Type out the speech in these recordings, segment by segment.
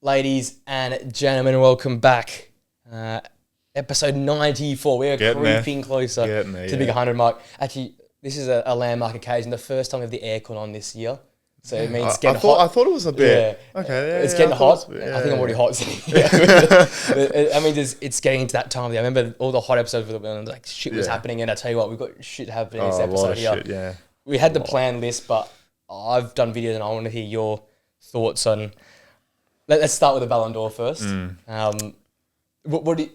Ladies and gentlemen, welcome back. Episode 94. We are creeping closer to the big 100 mark. Actually, this is a landmark occasion. The first time we have the aircon on this year. So it means it's getting hot. I thought it was a bit. Yeah. Okay. Yeah, it's getting hot. I think I'm already hot. I mean, it's getting into that time. I remember all the hot episodes when like shit was happening, and I tell you what, we've got shit happening in this episode here. Shit, yeah. We had the plan list, but I've done videos, and I want to hear your thoughts on. Let's start with the Ballon d'Or first. What do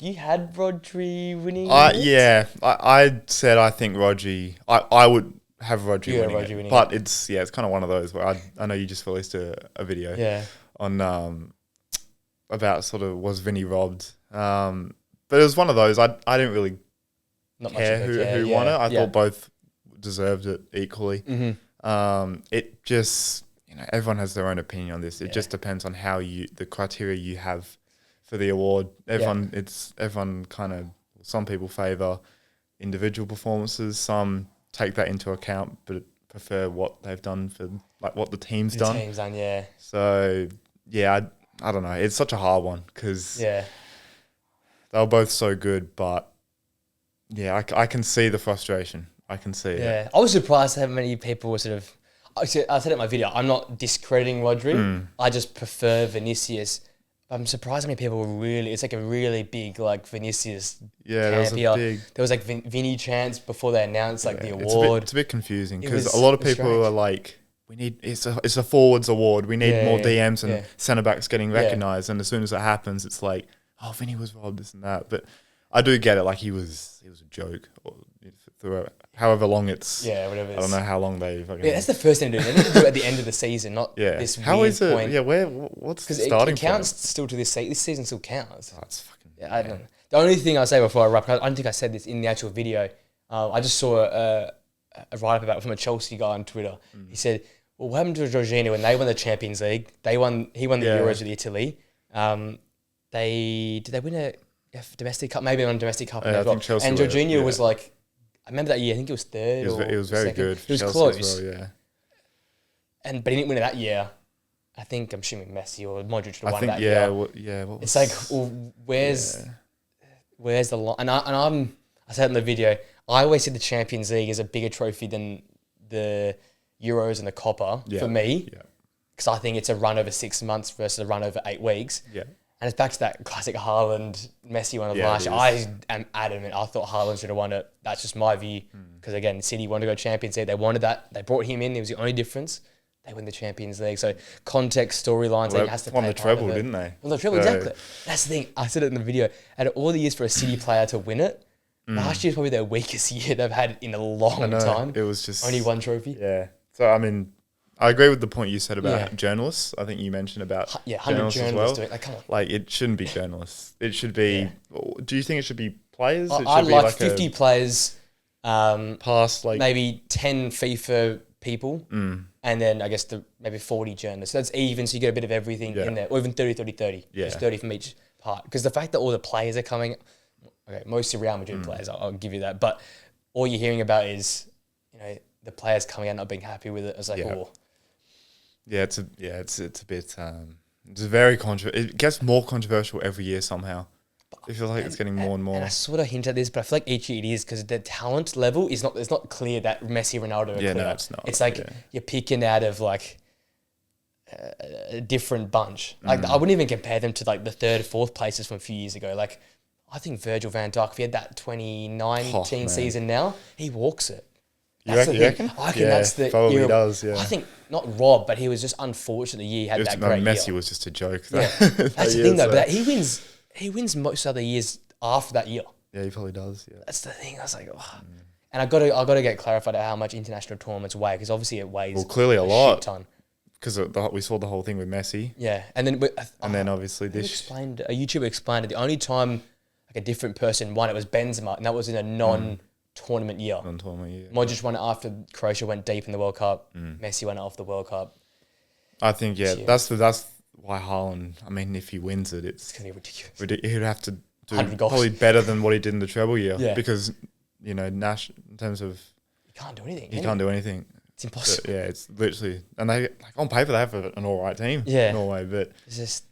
you had Rodri winning? I said I think Rodri. I would have Rodri winning, but it's kind of one of those where I know you just released a video on about sort of was Vinny robbed, but it was one of those I didn't really care who won it. I thought both deserved it equally. It just everyone has their own opinion on this. It just depends on how the criteria you have for the award. Everyone kind of, some people favour individual performances, some take that into account but prefer what they've done for like what the team's done. So I don't know. It's such a hard one because they were both so good, but I can see the frustration. I can see it. I was surprised how many people were sort of. I said in my video, I'm not discrediting Rodri. I just prefer Vinicius. I'm surprised how many people were really. It's like a really big like Vinicius. There was like Vinny chants before they announced like the award. It's a bit confusing because a lot of people are like, we need it's a forwards award. We need more DMs and centre backs getting recognised. And as soon as it happens, it's like, oh, Vinny was robbed, this and that. But I do get it. Like he was a joke. However long it's, whatever. I don't know how long they've. That's the first thing to do. They need to do it at the end of the season, not this how weird is it? point. What's the starting it counts point? Still to this season. This season still counts. Oh, it's fucking. I don't know. The only thing I say before I wrap, I don't think I said this in the actual video. I just saw a write-up about it from a Chelsea guy on Twitter. He said, "Well, what happened to Jorginho when they won the Champions League? He won the Euros with Italy. Did they win a domestic cup? Maybe on a domestic cup as well. And Jorginho was like." I remember that year. I think it was third. It was very good. It was Chelsea close. As well, but he didn't win it that year. I think I'm assuming Messi or Modric would have won that year. It's like, well, where's the line? And I said in the video, I always said the Champions League is a bigger trophy than the Euros and the Copa for me, because I think it's a run over 6 months versus a run over 8 weeks. And it's back to that classic Haaland, Messi one of last year. I am adamant. I thought Haaland should have won it. That's just my view. Because again, City wanted to go Champions League. They wanted that. They brought him in. It was the only difference. They win the Champions League. So context, storylines, they has to play won the treble, didn't they? Won the treble, exactly. That's the thing. I said it in the video. Out of all the years for a City player to win it, last year's probably their weakest year they've had in a long time. It was just only one trophy. Yeah. So I mean, I agree with the point you said about journalists. I think you mentioned about 100 journalists as well. doing it. Like, come on. Like, it shouldn't be journalists. It should be. Do you think it should be players? I'd like 50 players, past like maybe 10 FIFA people, and then I guess maybe 40 journalists. So that's even, so you get a bit of everything in there, or even 30. Just 30 from each part. Because the fact that all the players are coming, mostly Real Madrid players, I'll give you that. But all you're hearing about is, the players coming out not being happy with it. It's like, it's a bit. It's very it gets more controversial every year somehow. It feels like it's getting more and more. And I sort of hint at this, but I feel like each year it is because the talent level is not. It's not clear that Messi, Ronaldo. It's not. It's like you're picking out of like a different bunch. Like I wouldn't even compare them to like the third, fourth places from a few years ago. Like I think Virgil van Dijk, if he had that 2019 season now, he walks it. That's the thing. I reckon that's the probably era. Does, yeah. I think not Rob, but he was just unfortunate he had that great Messi year. Was just a joke. That's the thing though. But he wins most other years after that year. Yeah, he probably does. Yeah, that's the thing. I was like, and I got to get clarified at how much international tournaments weigh, because obviously it weighs clearly a lot. Shit ton. Because we saw the whole thing with Messi. Yeah, and then obviously a YouTuber explained it. The only time like a different person won it was Benzema, and that was in a non-tournament year. Modric won it after Croatia went deep in the World Cup. Messi won it off the World Cup. I think that's why Haaland. I mean, if he wins it, it's gonna be ridiculous. He'd have to do probably better than what he did in the treble year. Yeah. Because Nash, in terms of he can't do anything. He can't do anything. It's impossible. But, yeah, it's literally, and they on paper they have an all right team. Yeah, Norway, but it's just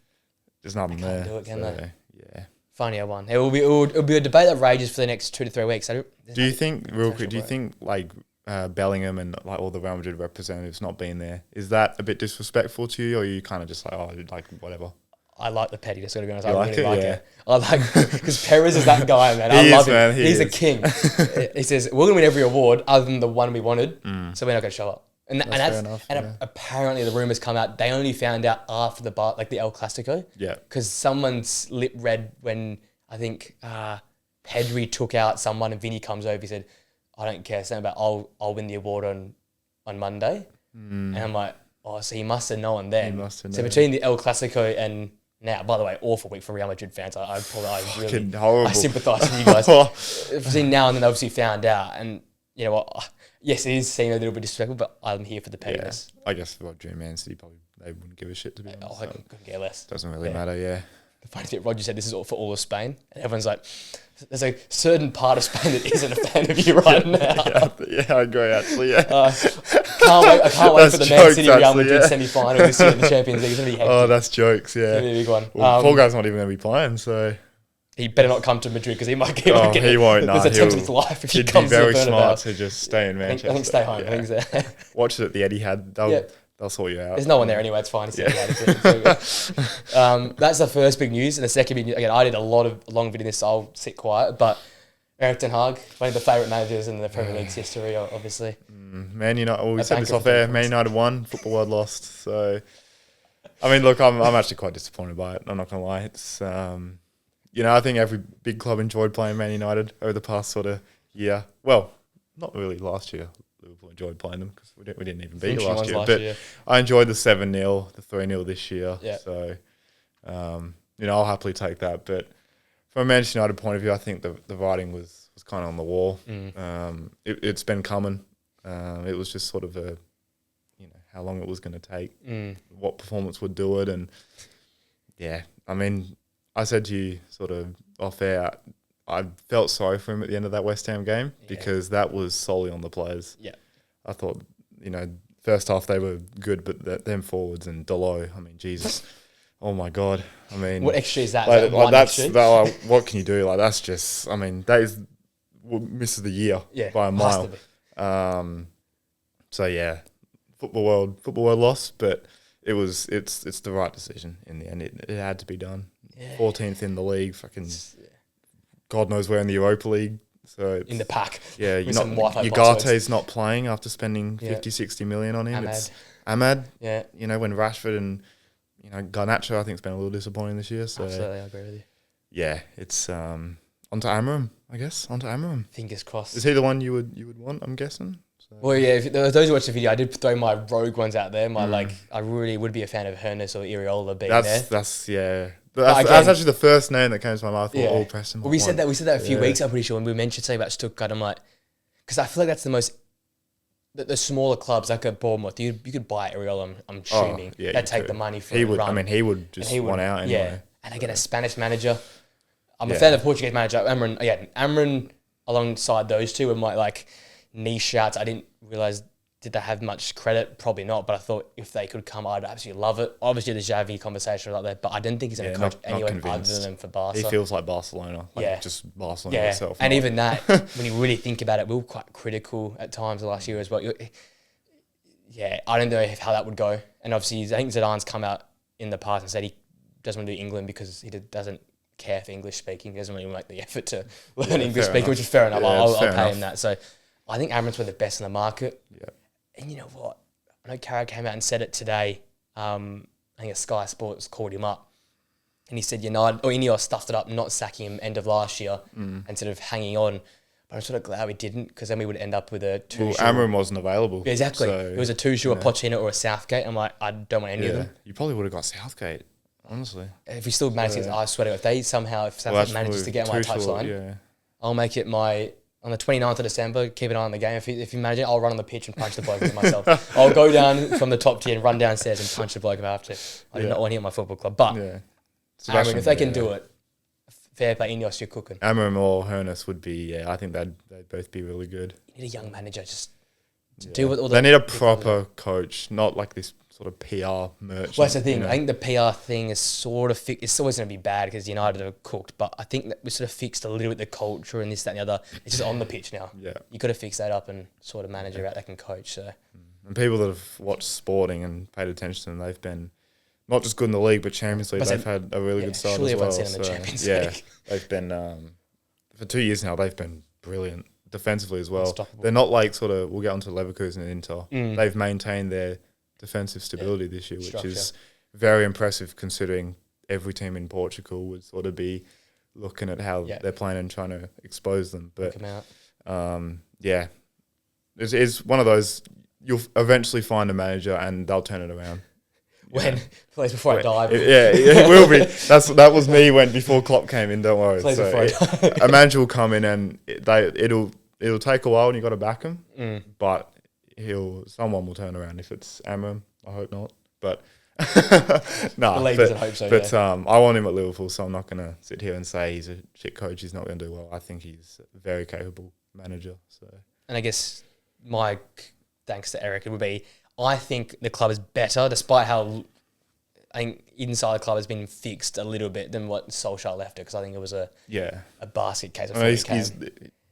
there's nothing there. Do it, can they? Yeah. Funny one. It will be a debate that rages for the next 2 to 3 weeks. Do you think real quick? Do you think like Bellingham and like all the Real Madrid representatives not being there, is that a bit disrespectful to you, or are you kind of just like, oh, like whatever? I like the pettiness, gotta be honest. I really like it. I like because Perez is that guy, man. I love him. He's a king. He says we're gonna win every award other than the one we wanted, so we're not gonna show up. And apparently the rumors come out. They only found out after the El Clasico. Yeah. Because someone's lip read when I think Pedri took out someone and Vinny comes over. He said, "I don't care something about I'll win the award on Monday," and I'm like, oh, so he must have known then. So between the El Clasico and now, by the way, awful week for Real Madrid fans. I sympathise with you guys. Between now and then, obviously found out, and you know what? Yes, it is seeming a little bit disrespectful, but I'm here for the pettiness. Yeah. I guess for Dream Man City, probably they wouldn't give a shit, to be honest. I couldn't care less. Doesn't really matter, yeah. The funny thing, Roger said this is all for all of Spain, and everyone's like, there's a certain part of Spain that isn't a fan of you right now. Yeah, I agree, actually, yeah. I can't wait for the Man City Real Madrid semi-final this year in the Champions League. It's going to be hectic. Oh, that's jokes, yeah. It's going to be a big one. Well, Paul Guy's not even going to be playing, so... He better not come to Madrid because he might get he won't. There's a chance of his life if he comes to He'd be very smart to just stay in Manchester. I think stay home. Yeah. I think so. Watch it at the Etihad. They'll sort you out. There's no one there anyway. It's fine. It's that's the first big news. And the second big news, again, I did a long video on this, so I'll sit quiet. But Erik ten Hag, one of the favourite managers in the Premier League's history, obviously. Man United, we said this off air, Man United won, football world lost. So, I mean, look, I'm actually quite disappointed by it. I'm not going to lie. It's... I think every big club enjoyed playing Man United over the past sort of year. Well, not really last year. Liverpool enjoyed playing them because we didn't even beat you last year. But I enjoyed the 7-0, the 3-0 this year. Yeah. So, I'll happily take that. But from a Manchester United point of view, I think the writing was kind of on the wall. It's been coming. It was just sort of how long it was going to take, what performance would do it. And, yeah, I mean... I said to you sort of off air, I felt sorry for him at the end of that West Ham game because that was solely on the players. Yeah. I thought, first half they were good, but them forwards and Dalot, I mean, Jesus. Oh, my God. I mean... What extra is that? What can you do? Like, that's just... I mean, that is... misses the year by a mile. So, yeah. Football world lost, but it's the right decision in the end. It had to be done. 14th in the league, God knows where in the Europa League. So it's, in the pack. Yeah, Ugarte's not playing after spending 50-60 million on him. Ahmad. Yeah. When Rashford and Garnacho, I think, has been a little disappointing this year. So absolutely, I agree with you. Yeah, it's onto Amram, I guess. Onto Amram. Fingers crossed. Is he the one you would want? I'm guessing. So. Well, yeah. If those who watch the video, I did throw my rogue ones out there. I really would be a fan of Hernes or Iriola being there. That's actually the first name that came to my mouth. All Preston. Well, we said that a few weeks. I'm pretty sure when we mentioned something about Stuttgart. I'm like, because I feel like that's the most the smaller clubs like at Bournemouth. You could buy Iriola. I'm assuming they'd take the money for. He would just want out anyway. Yeah, and again, a Spanish manager. I'm a fan of the Portuguese manager. Amran alongside those two were my niche shouts. I didn't realise did they have much credit? Probably not, but I thought if they could come, I'd absolutely love it. Obviously, the Xavi conversation like that, but I didn't think he's going to coach anyone other than for Barca. He feels like Barcelona, just Barcelona itself. And even that, when you really think about it, we were quite critical at times last year as well. I don't know how that would go. And obviously, I think Zidane's come out in the past and said he doesn't want to do England because he doesn't care for English speaking. He doesn't really make the effort to learn English speaking, which is fair enough. I'll pay him that. So I think Amran's were the best in the market. Yeah. And you know what? I know Carragher came out and said it today. I think Sky Sports called him up. And he said Ineos stuffed it up, not sacking him end of last year and sort of hanging on. But I'm sort of glad we didn't because then we would end up with a two-shoe. Well, Amram wasn't available. Yeah, exactly. So, it was a two-shoe, a Pochettino or a Southgate. I'm like, I don't want any of them. You probably would have got Southgate, honestly. If we still manage to, I swear to God, if Southgate manages to get my touchline, I'll make it on the 29th of December, keep an eye on the game. If you manage it, I'll run on the pitch and punch the bloke with myself. I'll go down from the top tier and run downstairs and punch the bloke if I have to. I do not want him at my football club. But Amram, if they can do it, fair play, Ineos, you're cooking. Amram or Hernes would be, I think they'd both be really good. You need a young manager, just to deal with all They need a proper coach, not like this sort of PR merchant. Well, that's the thing. I think the PR thing is sort of it's always going to be bad because United are cooked. But I think that we sort of fixed a little bit the culture and this, that, and the other. It's just on the pitch now. Yeah, you got to fix that up and sort of manage out that can coach. So, and people that have watched Sporting and paid attention to them, they've been not just good in the league, but Champions League. They've had a really good side as well. Seen them in Champions League. They've been for 2 years now. They've been brilliant defensively as well. They're not like sort of. We'll get onto Leverkusen and Inter. They've maintained their defensive stability this year, which is very impressive considering every team in Portugal would sort of be looking at how they're playing and trying to expose them. But it's one of those. You'll eventually find a manager and they'll turn it around. Plays before I die. It will be. That was me before Klopp came in. Don't worry. A manager will come in and it'll take a while and you got to back him, but someone will turn around. If it's Amram, I hope not. But no, the league doesn't hope so. But I want him at Liverpool, so I'm not going to sit here and say he's a shit coach. He's not going to do well. I think he's a very capable manager. So, and I guess my thanks to Eric, it would be I think the club is better, despite how I think inside the club has been fixed a little bit than what Solskjaer left it, because I think it was a basket case.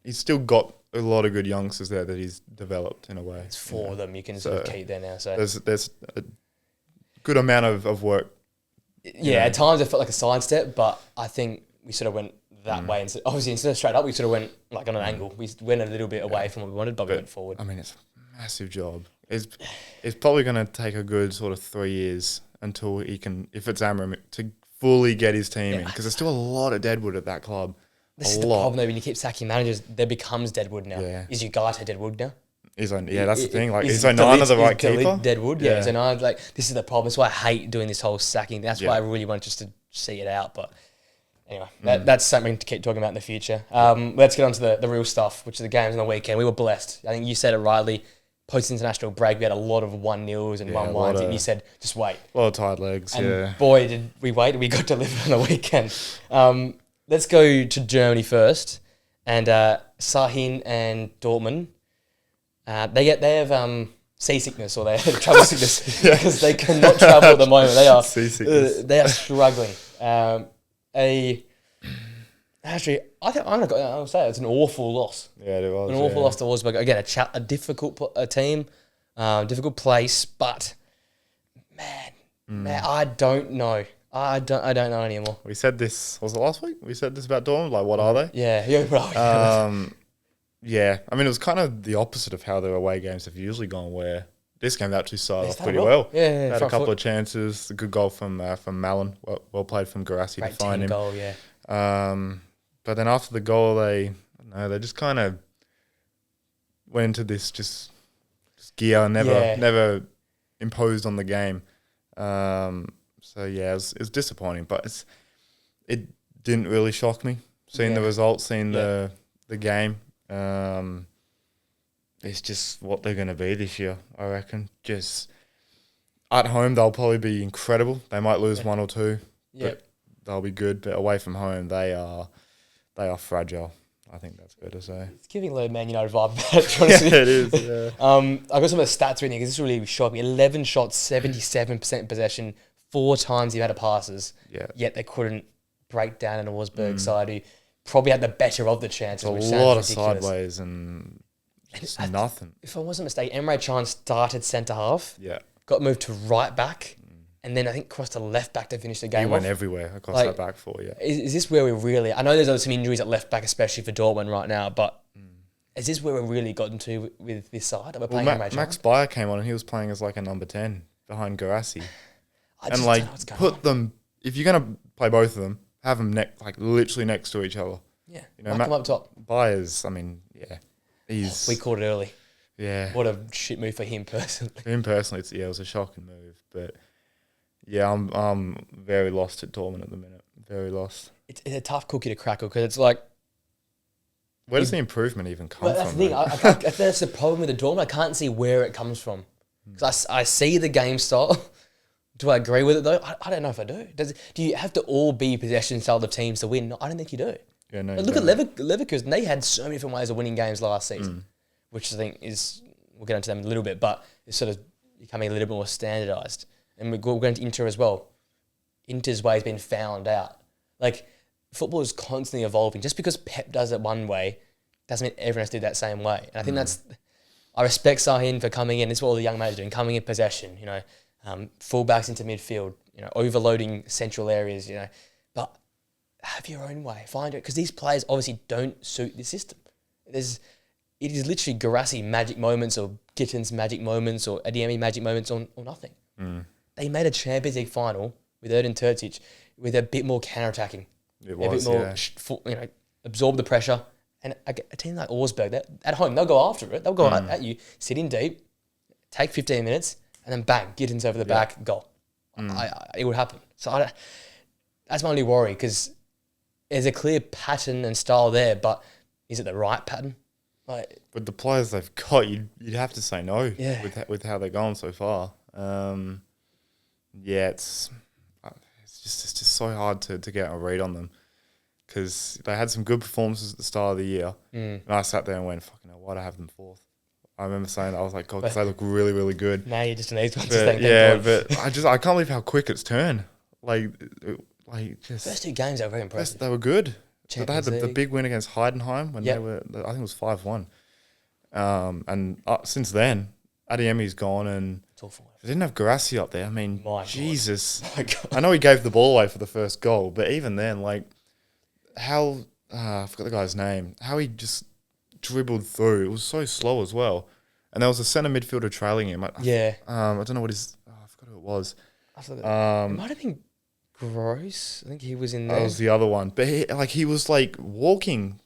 He's still got a lot of good youngsters there that he's developed in a way. It's four of them you can sort of keep there now. So there's a good amount of work. Yeah, at times it felt like a sidestep, but I think we sort of went that way. And obviously, instead of straight up, we sort of went like on an angle. We went a little bit away from what we wanted, but we went forward. I mean, it's a massive job. It's probably going to take a good sort of 3 years until he can, if it's Amram, to fully get his team in, because there's still a lot of deadwood at that club. This is the problem though, when you keep sacking managers, there becomes deadwood now. Yeah. Is Ugarte deadwood now? That's the thing. Like, is Onana the right keeper? Deadwood, yeah. So now, like, this is the problem. That's why I hate doing this whole sacking. That's why I really want just to see it out. But anyway, that's something to keep talking about in the future. Let's get on to the real stuff, which are the games on the weekend. We were blessed. I think you said it rightly. Post-international break, we had a lot of 1-0s and 1-1s, and you said, just wait. A lot of tired legs, and boy, did we wait. We got delivered on the weekend. Let's go to Germany first. And Sahin and Dortmund, they have seasickness, or they have travel sickness, because they cannot travel at the moment. They are struggling. Actually, I'll say it's an awful loss. Yeah, it was. An awful loss to Wolfsburg. Again, a difficult team, difficult place, but man, I don't know. I don't know anymore. We said this, was it last week? We said this about Dortmund, like, what are they? Yeah, right. Yeah, I mean, it was kind of the opposite of how their away games have usually gone, where this game actually started off pretty well. Yeah, had a couple of chances, a good goal from Malin, well played from Guirassy to find him. Goal, yeah. But then after the goal, they just kind of went into this just gear, never imposed on the game. So yeah, it was disappointing, but it didn't really shock me. Seeing the results, seeing the game, it's just what they're going to be this year, I reckon. Just at home, they'll probably be incredible. They might lose 1 or 2, but they'll be good. But away from home, they are fragile. I think that's fair to say. It's giving a little Man United vibe about it. It is. Yeah. I got some of the stats reading because this really shocked me. 11 shots, 77% possession. 4 times he had a passes, yet they couldn't break down an Wolfsburg side who probably had the better of the chances. A lot of sideways and just nothing. If I wasn't mistaken, Emre Can started centre half, got moved to right back, and then I think crossed to left back to finish the game. He went everywhere across that back four. Yeah, is this where we really? I know there's some injuries at left back, especially for Dortmund right now, but is this where we've really gotten to with this side? We're playing Max Bayer came on and he was playing as like a number 10 behind Guirassy. And like put them, if you're gonna play both of them, have them literally next to each other. Yeah, them up top. Bayers, I mean, he's. We called it early. Yeah, what a shit move for him personally. For him personally, it was a shocking move. But yeah, I'm very lost at Dortmund at the minute. Very lost. It's a tough cookie to crack because it's like. Where does the improvement even come from? That's the thing. That's the problem with the Dortmund. I can't see where it comes from because I see the game style. Do I agree with it though? I don't know if I do. Do you have to all be possession style of teams to win? No, I don't think you do. Yeah, no. Look at Leverkusen. They had so many different ways of winning games last season, which I think is we'll get into them in a little bit, but it's sort of becoming a little bit more standardised. And we're going to Inter as well. Inter's way has been found out. Like, football is constantly evolving. Just because Pep does it one way doesn't mean everyone has to do that same way. And I think I respect Sahin for coming in. This is what all the young managers are doing, coming in possession, fullbacks into midfield, overloading central areas, But have your own way. Find it. Because these players obviously don't suit the system. It is literally Garassi magic moments or Gittins magic moments or Adeyemi magic moments or nothing. They made a Champions League final with Erdin Terzic with a bit more counter-attacking. It was, a bit more, absorb the pressure. And a team like Augsburg, at home, they'll go after it. They'll go at you, sit in deep, take 15 minutes, and then bang, Gittins over the back, goal. It would happen. So that's my only worry, because there's a clear pattern and style there, but is it the right pattern? With the players they've got, you'd have to say no with how they're going so far. It's just so hard to get a read on them, because they had some good performances at the start of the year, and I sat there and went, "Fucking hell, why'd I have them fourth?" I remember saying that. I was like, "God, because they look really, really good." Now you're just an ace. But I can't believe how quick it's turned. First two games they were very impressive. They were good. But they had the big win against Heidenheim when they were. I think it was 5-1. And since then, Adeyemi's gone, and they didn't have Garassi up there. I mean, Jesus. I know he gave the ball away for the first goal, but even then, how I forgot the guy's name. How he just dribbled through. It was so slow as well. And there was a centre midfielder trailing him. I don't know what his. I forgot who it was. It might have been Gross. I think he was in there. That was the other one. But he was walking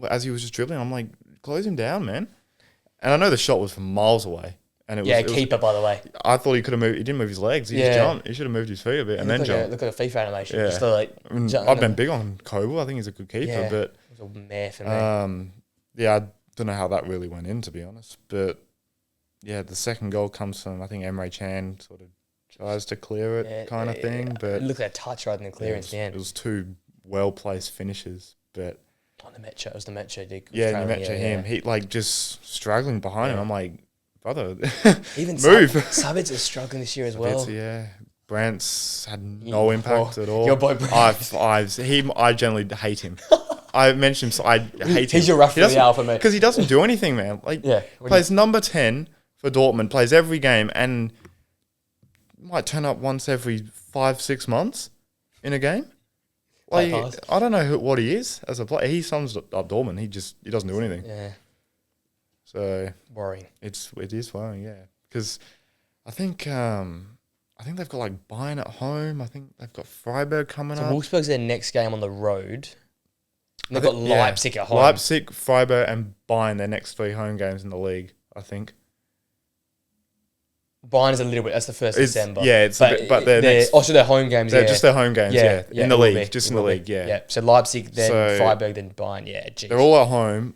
as he was just dribbling. I'm like, close him down, man. And I know the shot was from miles away. And keeper, by the way. I thought he could have moved. He didn't move his legs. He just jumped. He should have moved his feet a bit and then jumped. Look at a FIFA animation. Yeah. Just I've been big on Koval. I think he's a good keeper. But it was a mare for me. I don't know how that really went in, to be honest. But the second goal comes from, I think, Emre Can sort of tries to clear it kind of thing. But look at that touch rather than clearance at the end. It was two well-placed finishes, but... It was the Metro. Him. He just struggling behind him. I'm like, brother, even move. Sabitz is struggling this year as well. Brandt's had no impact at all. Your boy Brandt. I generally hate him. I mentioned him, so I hate him. He's your Rafael for me. Because he doesn't do anything, man. Plays number 10 for Dortmund, plays every game, and might turn up once every 5-6 months in a game. I don't know what he is as a player. He sums up Dortmund. He doesn't do anything. Yeah. So worrying. It is worrying, yeah. Because I think they've got Bayern at home. I think they've got Freiburg coming up. Wolfsburg's their next game on the road. And they've got Leipzig at home. Leipzig, Freiburg, and Bayern their next 3 home games in the league, I think. Bayern is a little bit. That's the 1st of December. Yeah, but they're also their home games. They're just their home games. Yeah, in the league, just in the league. Yeah. So Leipzig, then Freiburg, then Bayern. Yeah, geez. They're all at home.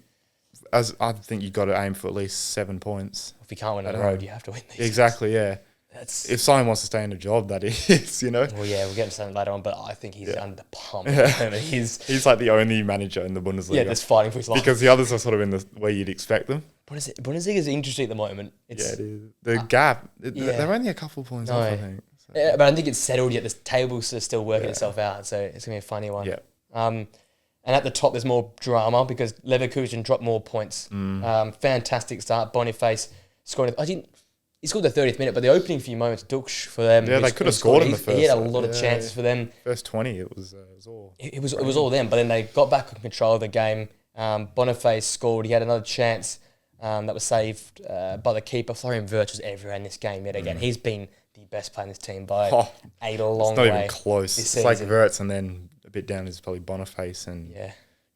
As I think you've got to aim for at least 7 points. If you can't win on the road, you have to win these. Exactly. Yeah. If someone wants to stay in a job, that is, Well, we'll get into something later on, but I think he's under the pump at the moment. He's like the only manager in the Bundesliga. Yeah, that's fighting for his life. Because the others are sort of in the way you'd expect them. Bundesliga is interesting at the moment. It is. The gap, they're only a couple points off, I think. So. Yeah, but I don't think it's settled yet. The table's still working itself out, so it's going to be a funny one. Yeah. And at the top, there's more drama because Leverkusen dropped more points. Fantastic start. Boniface scored. He scored the 30th minute, but the opening few moments, Dux for them. Yeah, they could have scored in the first. He had a lot of chances for them. First 20, it was all. It was all them, but then they got back in control of the game. Boniface scored. He had another chance that was saved by the keeper. Florian Wirtz was everywhere in this game yet again. He's been the best player in this team by a long way. It's not even close. It's like Wirtz, and then a bit down is probably Boniface and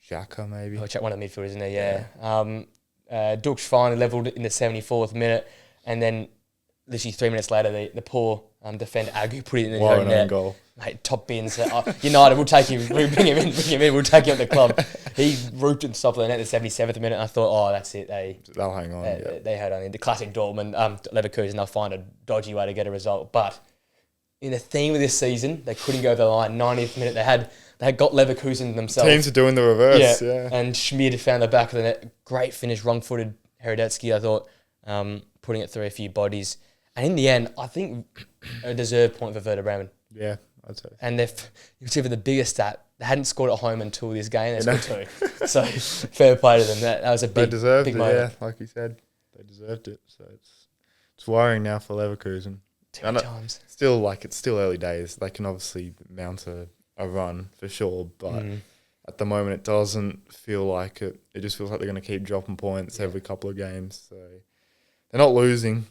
Xhaka maybe. One of the midfielders in there, Dux finally levelled in the 74th minute, and then literally 3 minutes later, the poor defender Agu put it in the net. Goal. Mate, top bins. United, we'll take him. We'll bring him in. We'll take him at the club. He rooped and stopped the net at the 77th minute. I thought, that's it. They'll hang on. They had on the classic Dortmund. Leverkusen, they'll find a dodgy way to get a result. But in the theme of this season, they couldn't go over the line. 90th minute, they had got Leverkusen themselves. Teams are doing the reverse. Yeah. And Schmid found the back of the net. Great finish, wrong-footed Herodetsky, I thought. putting it through a few bodies. And in the end, I think a deserved point for Werder Bremen. Yeah, I'd say. And you see for the biggest stat, they hadn't scored at home until this game. They scored 2. So fair play to them. That was a big, big moment. Yeah, like you said, they deserved it. So it's worrying now for Leverkusen. Too many times. It's still early days. They can obviously mount a run for sure, but at the moment it doesn't feel like it. It just feels like they're going to keep dropping points every couple of games. So they're not losing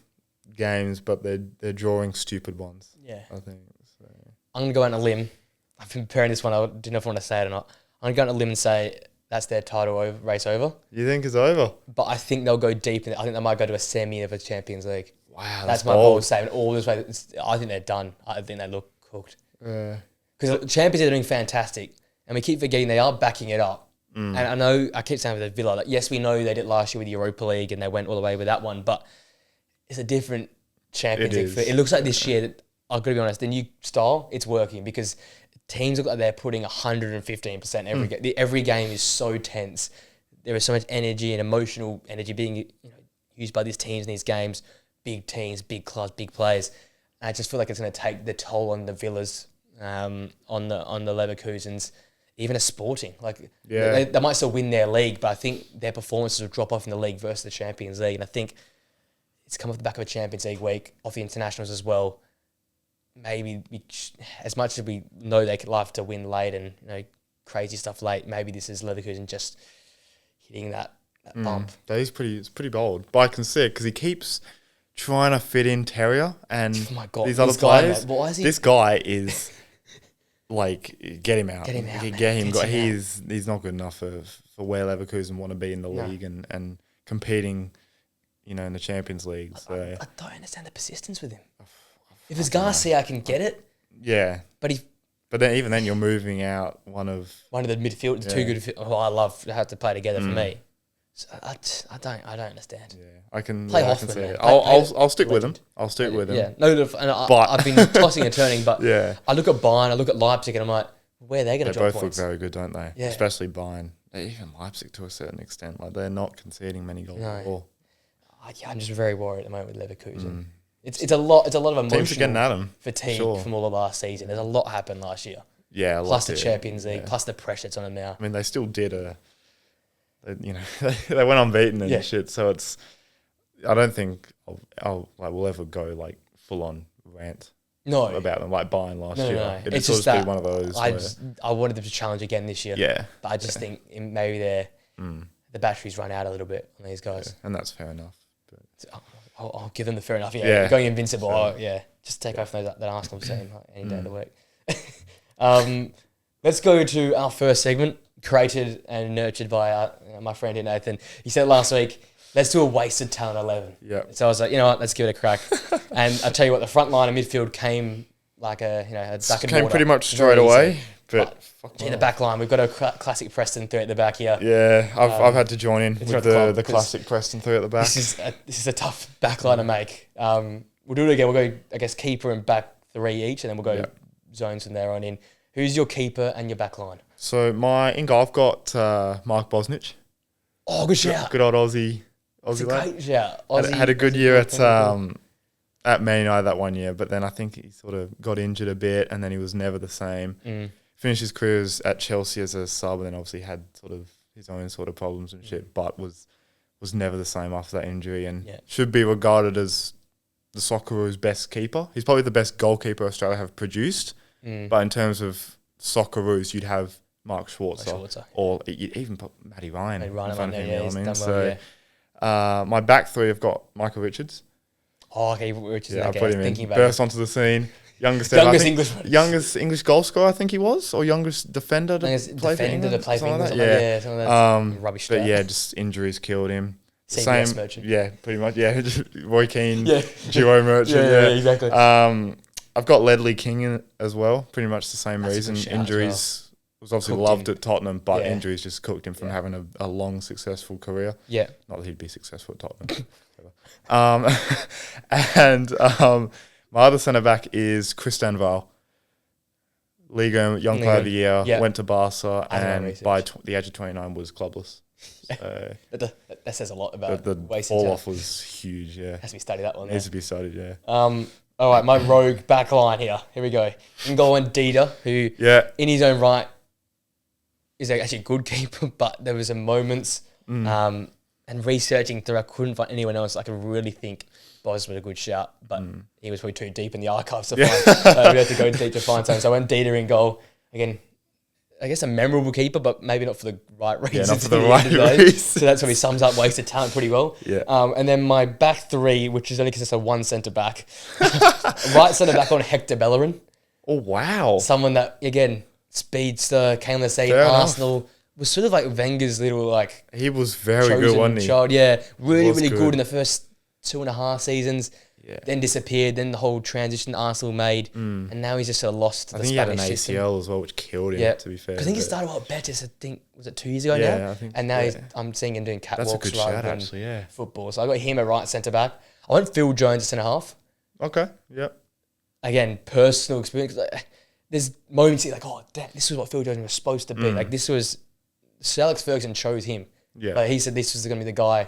games, but they're drawing stupid ones. Yeah, I think. So. I'm going to go out on a limb. I've been preparing this one. I didn't know if I want to say it or not. I'm going to go out on a limb and say that's their title race over. You think it's over? But I think they'll go deep. I think they might go to a semi of a Champions League. Wow, that's my bold statement. All this way, I think they're done. I think they look cooked. Because the Champions League are doing fantastic, and we keep forgetting they are backing it up. And I know I keep saying with the Villa, like, yes, we know they did last year with the Europa League, and they went all the way with that one, but it's a different Champions League. It looks like this year that, I've got to be honest, the new style, it's working because teams look like they're putting 115% every game. Every game is so tense. There is so much energy and emotional energy being used by these teams in these games. Big teams, big clubs, big players. And I just feel like it's going to take the toll on the Villas, on the Leverkusens, even a Sporting. They might still win their league, but I think their performances will drop off in the league versus the Champions League. And I think it's come off the back of a Champions League week, off the internationals as well. Maybe as much as we know they could love to win late and crazy stuff late, maybe this is Leverkusen just hitting that bump. That is it's pretty bold. But I can see it because he keeps trying to fit in Terrier and these other players. This guy is get him out. Get him out. He's not good enough for where Leverkusen want to be in the league and competing, in the Champions League. So I don't understand the persistence with him. If it's Garcia, I can get it. Yeah. But then even then you're moving out one of the midfield, two good. I love to have to play together for me. So I don't understand. Yeah, I can play Hoffman. I can see it. I'll stick with him. I'll stick with him. Yeah, I've been tossing and turning, but I look at Bayern, I look at Leipzig, and I'm like, where are they going to drop points? They both look very good, don't they? Yeah. Especially Bayern. Even Leipzig to a certain extent. They're not conceding many goals at all. I'm just very worried at the moment with Leverkusen. It's a lot of emotional fatigue from all of last season. There's a lot happened last year. Yeah, plus the Champions League, plus the pressure that's on them now. I mean, they still did they went unbeaten and shit. So I don't think we'll ever go full on rant. About them like Bayern last year. No. It's just be one of those. I wanted them to challenge again this year. Yeah, but I just think maybe the batteries run out a little bit on these guys, and that's fair enough. But I'll give them the fair enough. Yeah, going invincible. So, just take off that Arsenal team any day of the week. Let's go to our first segment, created and nurtured by my friend here, Nathan. He said last week, let's do a wasted talent 11. Yeah. So I was like, you know what, let's give it a crack. And I'll tell you what, the front line and midfield came like a duck in water. Came pretty much straight away. But the back line, we've got a classic Preston 3 at the back here. Yeah, I've had to join in with the classic Preston 3 at the back. This is a tough back line to make. We'll do it again. We'll go, I guess, keeper and back 3 each, and then we'll go zones from there on in. Who's your keeper and your back line? So in goal, I've got Mark Bosnich. Oh, good shout. Good old Aussie lad. Great shout. Had a good year at Man United that 1 year, but then I think he sort of got injured a bit, and then he was never the same. Finished his career at Chelsea as a sub, and then obviously had sort of his own sort of problems and shit, but was never the same after that injury, and should be regarded as the Socceroos' best keeper. He's probably the best goalkeeper Australia have produced, but in terms of Socceroos, you'd have Mark Schwarzer. Or even Matty Ryan. In front of him, my back 3 have got Michael Richards. Oh, okay, Richards. I put him in. Burst onto the scene. Youngest English goal scorer, I think he was, or youngest defender to play for England. Some of that rubbish stuff. But just injuries killed him. CBS merchant. Yeah, pretty much. Yeah, Roy Keane, duo merchant. Yeah, exactly. I've got Ledley King in it as well. Pretty much the same reason. Injuries was obviously loved at Tottenham, but injuries just cooked him from having a long, successful career. Yeah. Not that he'd be successful at Tottenham. My other centre-back is Christian Val. Liga Young Player of the Year, went to Barca, and by the age of 29 was clubless. So that says a lot about the fall off was huge. Yeah, has to be studied, that one. Needs to be studied. Yeah. All right, my rogue back line here. Here we go. N'Golo Dida, who in his own right is actually a good keeper, but there was some moments and researching through, I couldn't find anyone else I could really think Boz was a good shout, but he was probably too deep in the archives to find. We had to go deep to find something. So I went Dida in goal. Again, I guess a memorable keeper, but maybe not for the right reasons. Yeah, not for the right reasons. So that's where he sums up wasted talent pretty well. Yeah. And then my back three, which is only consists of one centre-back. Right centre-back on Hector Bellerin. Oh, wow. Someone that, again, speedster, came to say Arsenal, was sort of like Wenger's little, like... He was very good, wasn't he? Child. Yeah, really good in the first 2.5 seasons. Yeah. Then disappeared. Then the whole transition Arsenal made, and now he's just sort of lost. I think he had an ACL as well, which killed him. To be fair, I think he started at Betis. I think was it 2 years ago now. Yeah, I think. And now I'm seeing him doing catwalks rather than actually, football. So I got him at right centre back. I went Phil Jones at centre half. Okay. Yep. Again, personal experience. Like, there's moments you're like, oh, damn, this is what Phil Jones was supposed to be. Like this was, Sir Alex Ferguson chose him. Yeah. Like he said this was going to be the guy.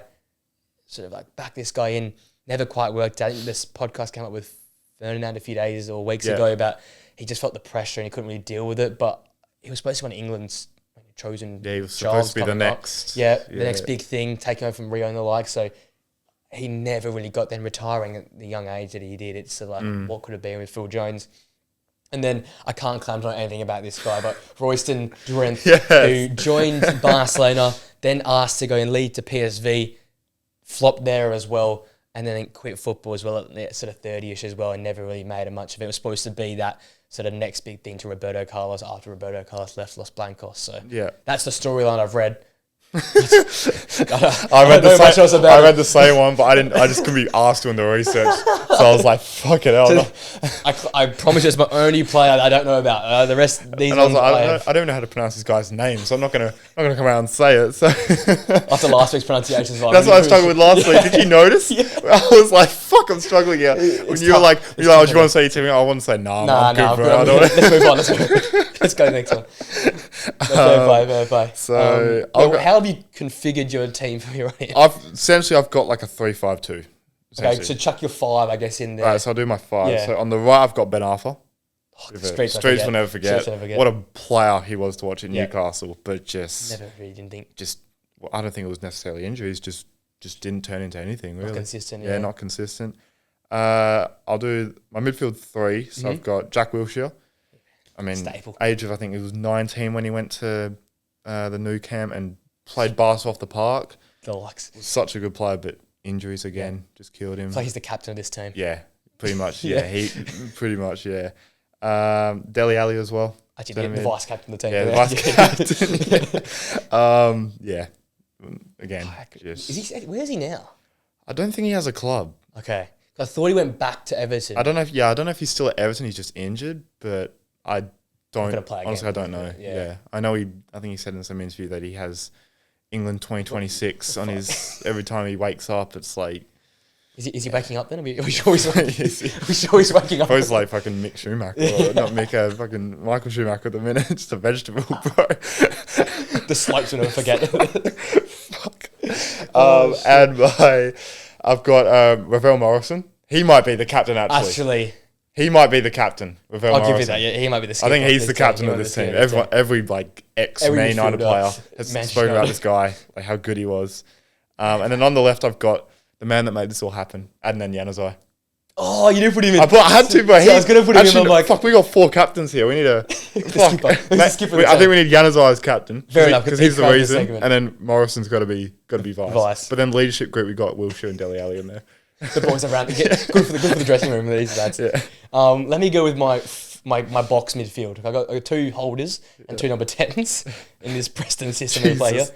Sort of like back this guy in. Never quite worked out. This podcast came up with Ferdinand a few days or weeks ago about he just felt the pressure and he couldn't really deal with it. But he was supposed to be on England's chosen. Yeah, he was supposed to be the next. The next big thing, taking over from Rio and the like. So he never really got then retiring at the young age that he did. It's sort of like what could have been with Phil Jones. And then I can't claim to know anything about this guy, but Royston Drenthe, who joined Barcelona, then asked to go and lead to PSV, flopped there as well. And then quit football as well at sort of 30-ish as well and never really made a much of it. It was supposed to be that sort of next big thing to Roberto Carlos after Roberto Carlos left Los Blancos. So that's the storyline I've read. I read the same one, but I just couldn't be asked doing the research, so I was like, "Fuck it, I promise you, it's my only player I don't know about. The rest, these ones I don't know how to pronounce this guy's name, so I'm not gonna come out and say it. So after last week's pronunciations, that's what I struggled with last week. Did you notice? I was like, "Fuck, I'm struggling here." When you were like, "Oh, do you want to say your team?" I want to say, "Nah, I'm good, bro." Let's move on. Let's go to the next one. Fair play. So, how have you configured your team from here on in? I've got like a 3-5-2. Okay, so chuck your 5, I guess, in there. Right, so I'll do my 5. Yeah. So on the right, I've got Ben Arthur. Streets will never forget. What a player he was to watch at Newcastle, but just never really didn't think. I don't think it was necessarily injuries. Just didn't turn into anything really. Not consistent. Yeah, not consistent. I'll do my midfield 3. So I've got Jack Wilshere. I mean, staple. Age of I think it was 19 when he went to the Nou Camp and played Barca off the park. Deluxe. Was such a good player, but injuries again just killed him. It's like he's the captain of this team. Yeah, pretty much. He pretty much. Yeah. Dele Alli as well. Actually, the vice captain of the team. Yeah, the vice captain. Yeah. Again, where's he now? I don't think he has a club. Okay, I thought he went back to Everton. I don't know if he's still at Everton. He's just injured, but I don't. Honestly, I don't know. Yeah. I know I think he said in some interview that he has England 2026 on his every time he wakes up. It's like. Is he waking up then? Are we sure he's waking up? He's like fucking Mick Schumacher, or not Mick, fucking Michael Schumacher at the minute. Just a vegetable, bro. The slopes will never forget. Fuck. And I've got Ravel Morrison. He might be the captain actually. He might be the captain. Ravel Morrison. Give you that. Yeah, he might be the skipper. I think he's the captain of this team. Every like ex-Man United player has spoken about this guy, like how good he was. And then on the left, I've got the man that made this all happen, Adnan Januzaj. Oh, you did put him in. I had to, but I was going to put him in. I'm like, fuck, we got 4 captains here. We need a fuck. I think we need Januzaj as captain. Fair enough, because he's the reason. And then Morrison's got to be vice. But then leadership group, we got Wilshere and Dele Alli in there. The boys around, good for the dressing room. These lads. Yeah. Let me go with my box midfield. I got 2 holders and 2 number 10s in this Preston system we play here.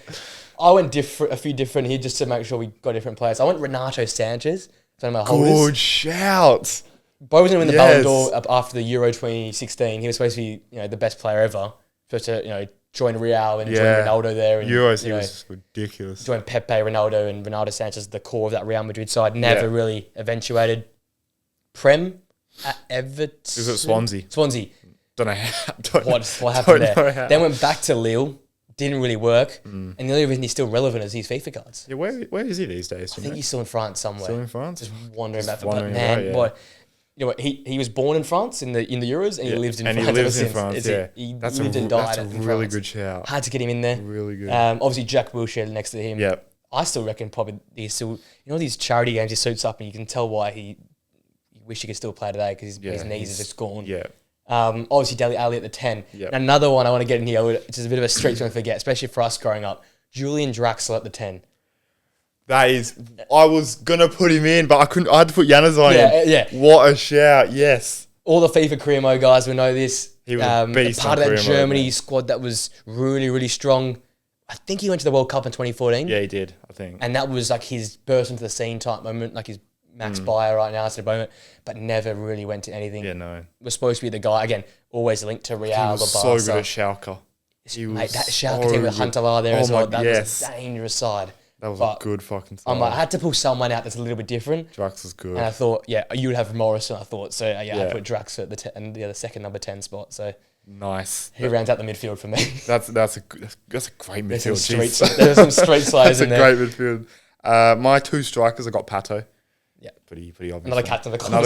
I went a few different here just to make sure we got different players. I went Renato Sanchez. Good shout. Bo was going to win the Ballon d'Or after the Euro 2016. He was supposed to be, the best player ever. Supposed to, join Real and join Ronaldo there. And, Euros, he was ridiculous. Join Pepe, Ronaldo, and Ronaldo Sanchez, the core of that Real Madrid side. Never really eventuated. Prem at Everton. Is it Swansea? Swansea. Don't know how. What happened there? Then went back to Lille. didn't really work. And the only reason he's still relevant is his FIFA cards. Yeah, where is he these days? I think he's still in France somewhere. Still in France? Just wandering about. But man, boy, you know what? He was born in France in the Euros, and he lives in France. And he lives in France. Yeah, he lived and died in France. That's a really good shout. Hard to get him in there. Really good. Obviously, Jack Wilshere next to him. Yeah. I still reckon probably he's still, these charity games he suits up, and you can tell why he wish he could still play today because his knees are just gone. Yeah. Obviously, Dele Alli at the 10. Yep. And another one I want to get in here, which is a bit of a stretch to forget, especially for us growing up. Julian Draxler at the 10. That is, I was going to put him in, but I couldn't. I had to put Januzaj in. Yeah. What a shout, yes. All the FIFA Cremo guys will know this. He was a beast. Part of that Germany squad that was really, really strong. I think he went to the World Cup in 2014. Yeah, he did, I think. And that was like his burst into the scene type moment, like his Max Bayer right now at the moment, but never really went to anything. Yeah, no. Was supposed to be the guy, again, always linked to Real. He was so good at Schalke. Mate, that Schalke team with Huntelaar there as well, that was a dangerous side. That was a good fucking side. I'm like, I had to pull someone out that's a little bit different. Drax was good. And I thought, you would have Morrison, I thought. So, I put Drax at the second number 10 spot. So nice. He rounds out the midfield for me. That's a great midfield. There's some street sliders in there. That's a great midfield. My two strikers, I got Pato. Yeah, pretty obvious. Another captain of the club.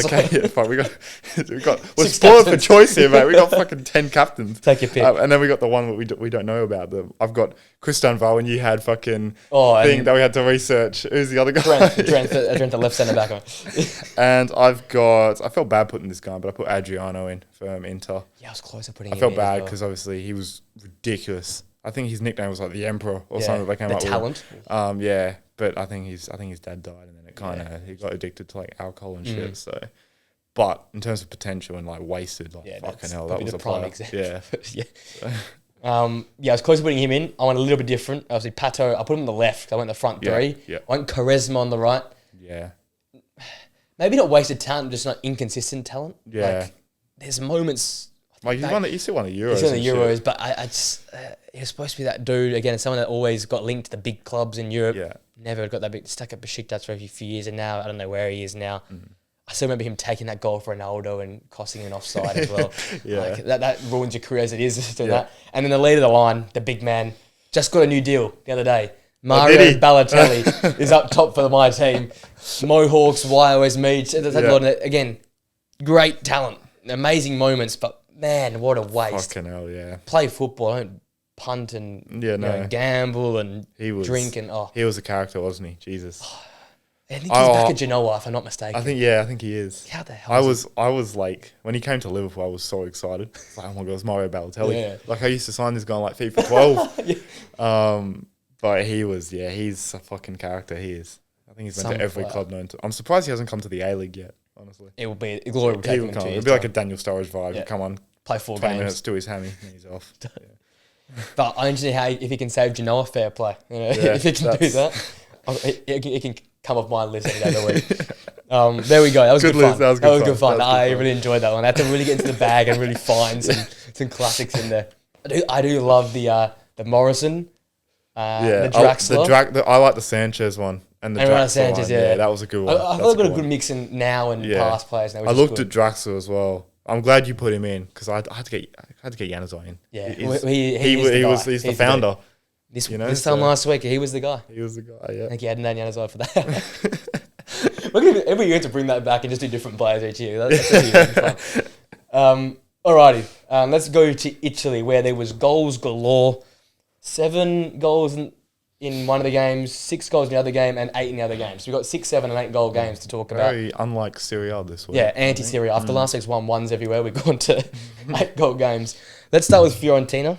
We're spoiled for choice here, mate. We got fucking 10 captains. Take your pick. And then we got the one that we don't know about. I've got Christian Val, and you had fucking thing that we had to research. Who's the other guy? Trent, the left centre back. And I felt bad putting this guy, but I put Adriano in for Inter. Yeah, I was close to putting him in. I felt bad because obviously he was ridiculous. I think his nickname was like the Emperor or something. They came up talent. With. Yeah, but I think his dad died, and then he got addicted to like alcohol and shit. So, but in terms of potential and like wasted, fucking hell, that was a prime example. Yeah, I was close to putting him in. I went a little bit different. Obviously, Pato, I put him on the left. I went the front three. Yeah. I went Quaresma on the right. Yeah, maybe not wasted talent, just not inconsistent talent. Yeah, like, there's moments. Like you still won the Euros. He's won the Euros, but I just he was supposed to be that dude again. Someone that always got linked to the big clubs in Europe. Yeah. Never got that big. Stuck at Besiktas for a few years, and now I don't know where he is now. I still remember him taking that goal for Ronaldo and costing an offside as well. Like, that ruins your career as it is doing that. And then the leader of the line, the big man, just got a new deal the other day. Mario Balotelli is up top for my team. Mohawks, why always me? Again, great talent, amazing moments, but man, what a waste. Fucking hell, yeah. Play football, don't punt and gamble and drink and he was a character, wasn't he? Jesus. I think he's back at Genoa, if I'm not mistaken. I think he is. How the hell? I was like, when he came to Liverpool, I was so excited. Like, oh my god, it's Mario Balotelli. Yeah. Like I used to sign this guy on like FIFA 12. But he's a fucking character. He is. I think he's been to every club known to. I'm surprised he hasn't come to the A-League yet. Honestly, it will be GALORE will take him. It'll be like a Daniel Sturridge vibe. Yeah. Come on, play 4 20 games, minutes, do his hammy, and he's off. But I don't know if he can save Genoa fair play. If he can do that, it can come off my list any day of the week. There we go. That was good fun. That was good fun. I really enjoyed that one. I had to really get into the bag and really find some classics in there. I do love the Morrison, the Draxler. I like the Sanchez one. And the Draxler Sanchez, one. Yeah, that was a good one. I thought got a good mix in now and past players. Now, I looked at Draxler as well. I'm glad you put him in because I had to get Januzaj in. Yeah, he's the founder. This time last week, he was the guy. He was the guy. Yeah, I think he had Januzaj for that. We're gonna every year to bring that back and just do different players each year. That's really fun. Alrighty, let's go to Italy where there was goals galore. 7 goals in one of the games, 6 goals in the other game, and 8 in the other game. So we've got 6, 7, and 8 goal games to talk about. Very unlike SERIE this week. Yeah, anti-SERIE. After last week's 1-1s everywhere, we've gone to 8 goal games. Let's start with Fiorentina.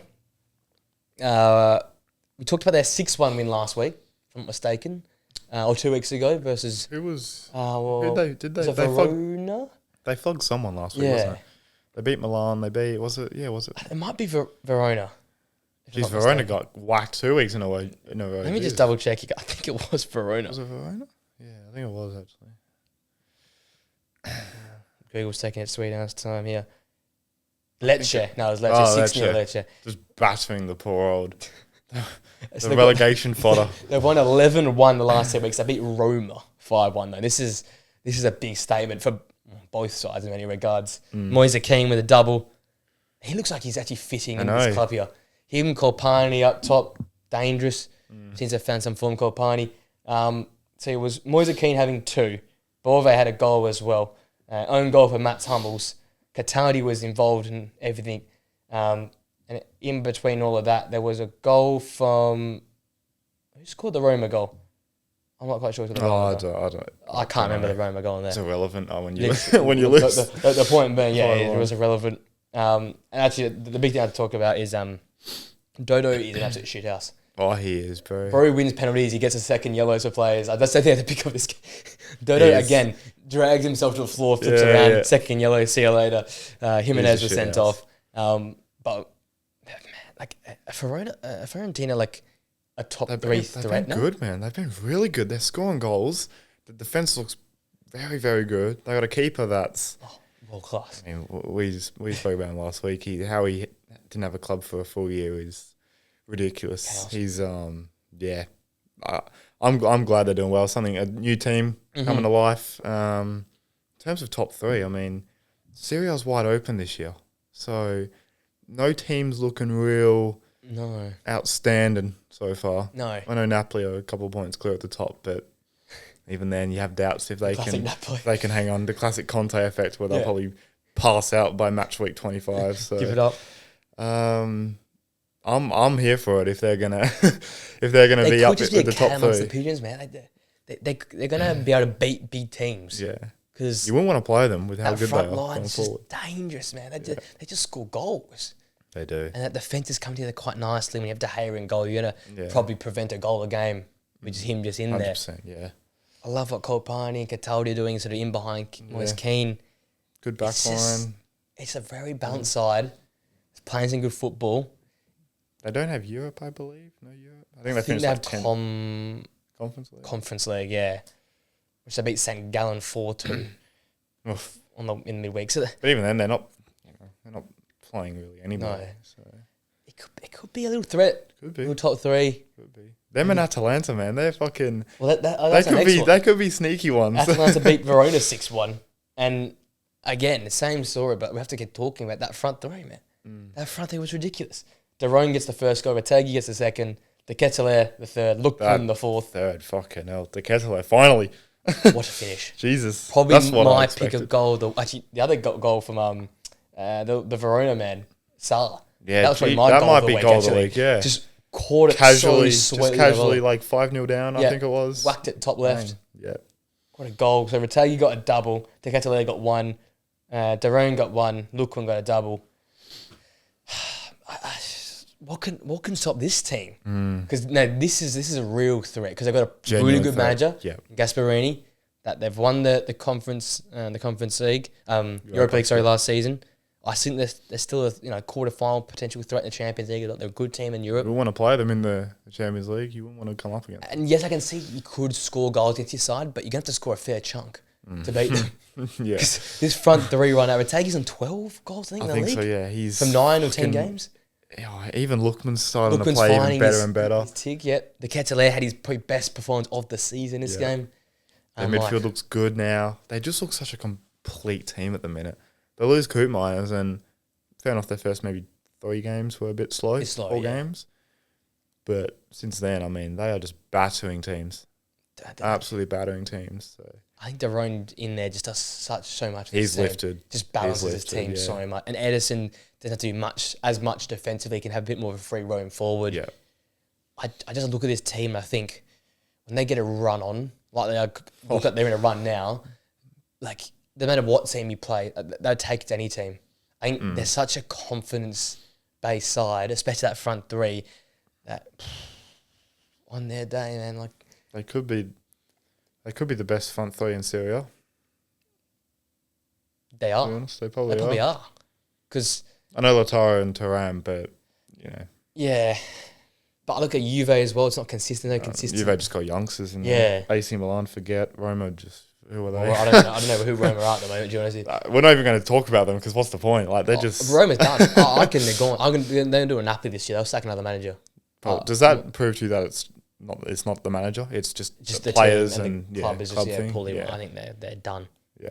We talked about their 6-1 win last week, if I'm not mistaken, or 2 weeks ago versus... Who was... did they Verona? They flogged someone last week, wasn't it? They beat Milan, was it? It might be Verona. Jeez, Verona got whacked 2 weeks in a row. Let me just double check. I think it was Verona. Was it Verona? Yeah, I think it was actually. Google's taking its sweet ass time here. Lecce. No, it was Lecce. 6-0 Lecce. Just battering the poor old... the relegation fodder. They've won 11-1 the last 2 weeks. They beat Roma 5-1 though. This is a big statement for both sides in many regards. Moise Kean with a double. He looks like he's actually fitting in this club here. Him, Kolpani up top, dangerous. Since I found some form, Kolpani. So it was Moise Keane having 2. Bove had a goal as well. Own goal for Mats Hummels. Cataldi was involved in everything. And in between all of that, there was a goal from... Who scored the Roma goal? I'm not quite sure. I can't remember the Roma goal in there. It's irrelevant when you when you lose. The point being, it was irrelevant. And actually, the big thing I have to talk about is Dodo is an absolute shithouse. Oh, he is, bro. Bro wins penalties. He gets a second yellow for players. That's the thing I have to pick up this game. Dodo, again, drags himself to the floor, flips around, second yellow, see you later. Jimenez was sent off. But, man, like, Fiorentina, like, a top 3 threat now. They've been good, man. They've been really good. They're scoring goals. The defence looks very, very good. They got a keeper that's... world class. I mean, we spoke about him last week. How he didn't have a club for a full year is ridiculous. Chaos. He's I'm glad they're doing well. A new team coming to life. In terms of top 3, I mean, Serie A's wide open this year, so no team's looking real outstanding so far. No, I know Napoli are a couple of points clear at the top, but even then, you have doubts if they can hang on. The classic Conte effect, where they'll probably pass out by match week 25. So give it up. I'm here for it if they're gonna be up with the top 3. The pigeons, man. They're gonna be able to beat big teams. Yeah, because you wouldn't want to play them with how good they are. That front line's just dangerous, man. They just score goals. They do, and that defense has come together quite nicely. When you have De Gea in goal, you're gonna probably prevent a goal a game, which is him just in 100%, there. Yeah. I love what Kolpani and Cataldi are doing, sort of in behind Moise Keane. Good back line. It's a very balanced side. It's playing some good football. They don't have Europe, I believe. No Europe. I think they finished have Conference League, yeah. Which they beat St. Gallen 4-2 in midweek. So but even then, they're not playing really anymore. No. So it could be a little threat. Could be. Little top 3. Could be. Them and Atalanta, man, they're fucking... Well, they could be sneaky ones. Atalanta beat Verona 6-1. And again, the same story, but we have to keep talking about that front 3, man. That front 3 was ridiculous. De Roon gets the first goal, Retegui gets the second, De Ketelaere the third, Lookman the fourth. Third, fucking hell. De Ketelaere, finally. What a finish. Jesus. Probably my pick of goal. The other goal from the Verona man, Salah. Yeah, that was probably my goal of the week. Goal of the week, yeah. Just caught it casually, so just casually, like 5-0 down, I think it was. Whacked it top left. Yeah. What a goal. So Retegui got a double, De Ketelaere got 1, De Roon got 1, Lookman got a double. What can stop this team? Because this is a real threat. Because they've got a really good manager, Gasperini. That they've won the conference league, Europa League, last season. I think they're still a quarter-final potential threat in the Champions League. They're a good team in Europe. You want to play them in the Champions League. You wouldn't want to come up against them. And yes, I can see you could score goals against your side, but you're going to have to score a fair chunk to beat them. Yeah. This front 3 right now, Retegui's on 12 goals, I think, in the league. So, yeah. He's from 9 or 10 games. Even Lookman's starting to play even better and better. The Ketelaere had his probably best performance of the season this game. Their midfield looks good now. They just look such a complete team at the minute. They lose Koopmeiners and fair enough, their first maybe 3 games were a bit slow. Games. But since then, I mean, they are just battering teams. Absolutely battering teams. So I think De Roon in there just does so much. He's lifted. Just balances his team so much. And Ederson doesn't have to do as much defensively. He can have a bit more of a free roam forward. Yeah. I just look at this team and I think when they get a run on, like they're in a run now, like no matter what team you play, they'll take it to any team. I think they're such a confidence-based side, especially that front 3, that on their day, man, like they could be the best front 3 in Serie A. They are. To be honest, they probably are. Because I know Lautaro and Thuram, but yeah. But I look at Juve as well. It's not consistent. Juve just got youngsters in AC Milan. Forget Roma. Just who are they? Well, I don't know who Roma are at the moment. Do you want to see? We're not even going to talk about them because what's the point? Like they're just Roma's done. I reckon they're gone. They're doing Napoli this year. They'll sack another manager. Does that prove to you that it's not the manager? It's just the players and the club is club just thing? poorly. I think they're done. Yeah.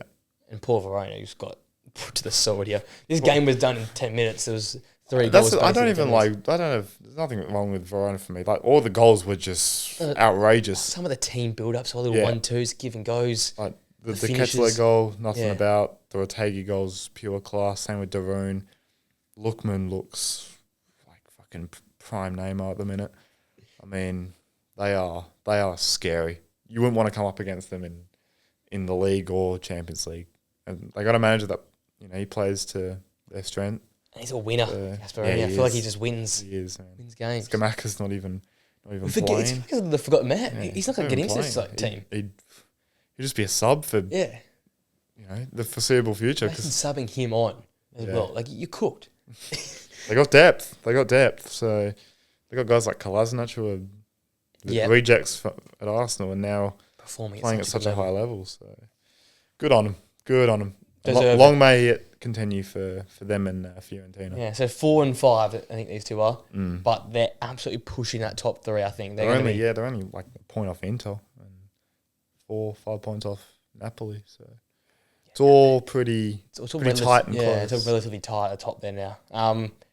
And poor Verona just got put to the sword here. This game was done in 10 minutes. There was 3 goals. I don't have. There's nothing wrong with Verona for me. Like all the goals were just outrageous. Some of the team build-ups, all little 1-2s, give and goes. Like the Kessler goal, nothing about. The Ortega goals, pure class. Same with Darun. Lookman looks like fucking prime Neymar at the minute. I mean, they are scary. You wouldn't want to come up against them in the league or Champions League. And they got a manager that he plays to their strength. And he's a winner. I feel like he just wins. He is, man. Wins games. Skamaka's not even playing. It's because of the forgotten man. Yeah, he's not going to get into this team. He'd just be a sub for the foreseeable future. Imagine subbing him on as well. Like, you're cooked. They got depth. So they got guys like Kolasinac who are rejects at Arsenal and now playing at such a high level. So good on them. Long may it continue for them and Fiorentina. Yeah, so 4 and 5, I think these two are. But they're absolutely pushing that top 3, I think. They're only like a point off Inter and 4-5 points off Napoli. So it's all pretty tight and close. Yeah, it's all relatively tight at the top there now.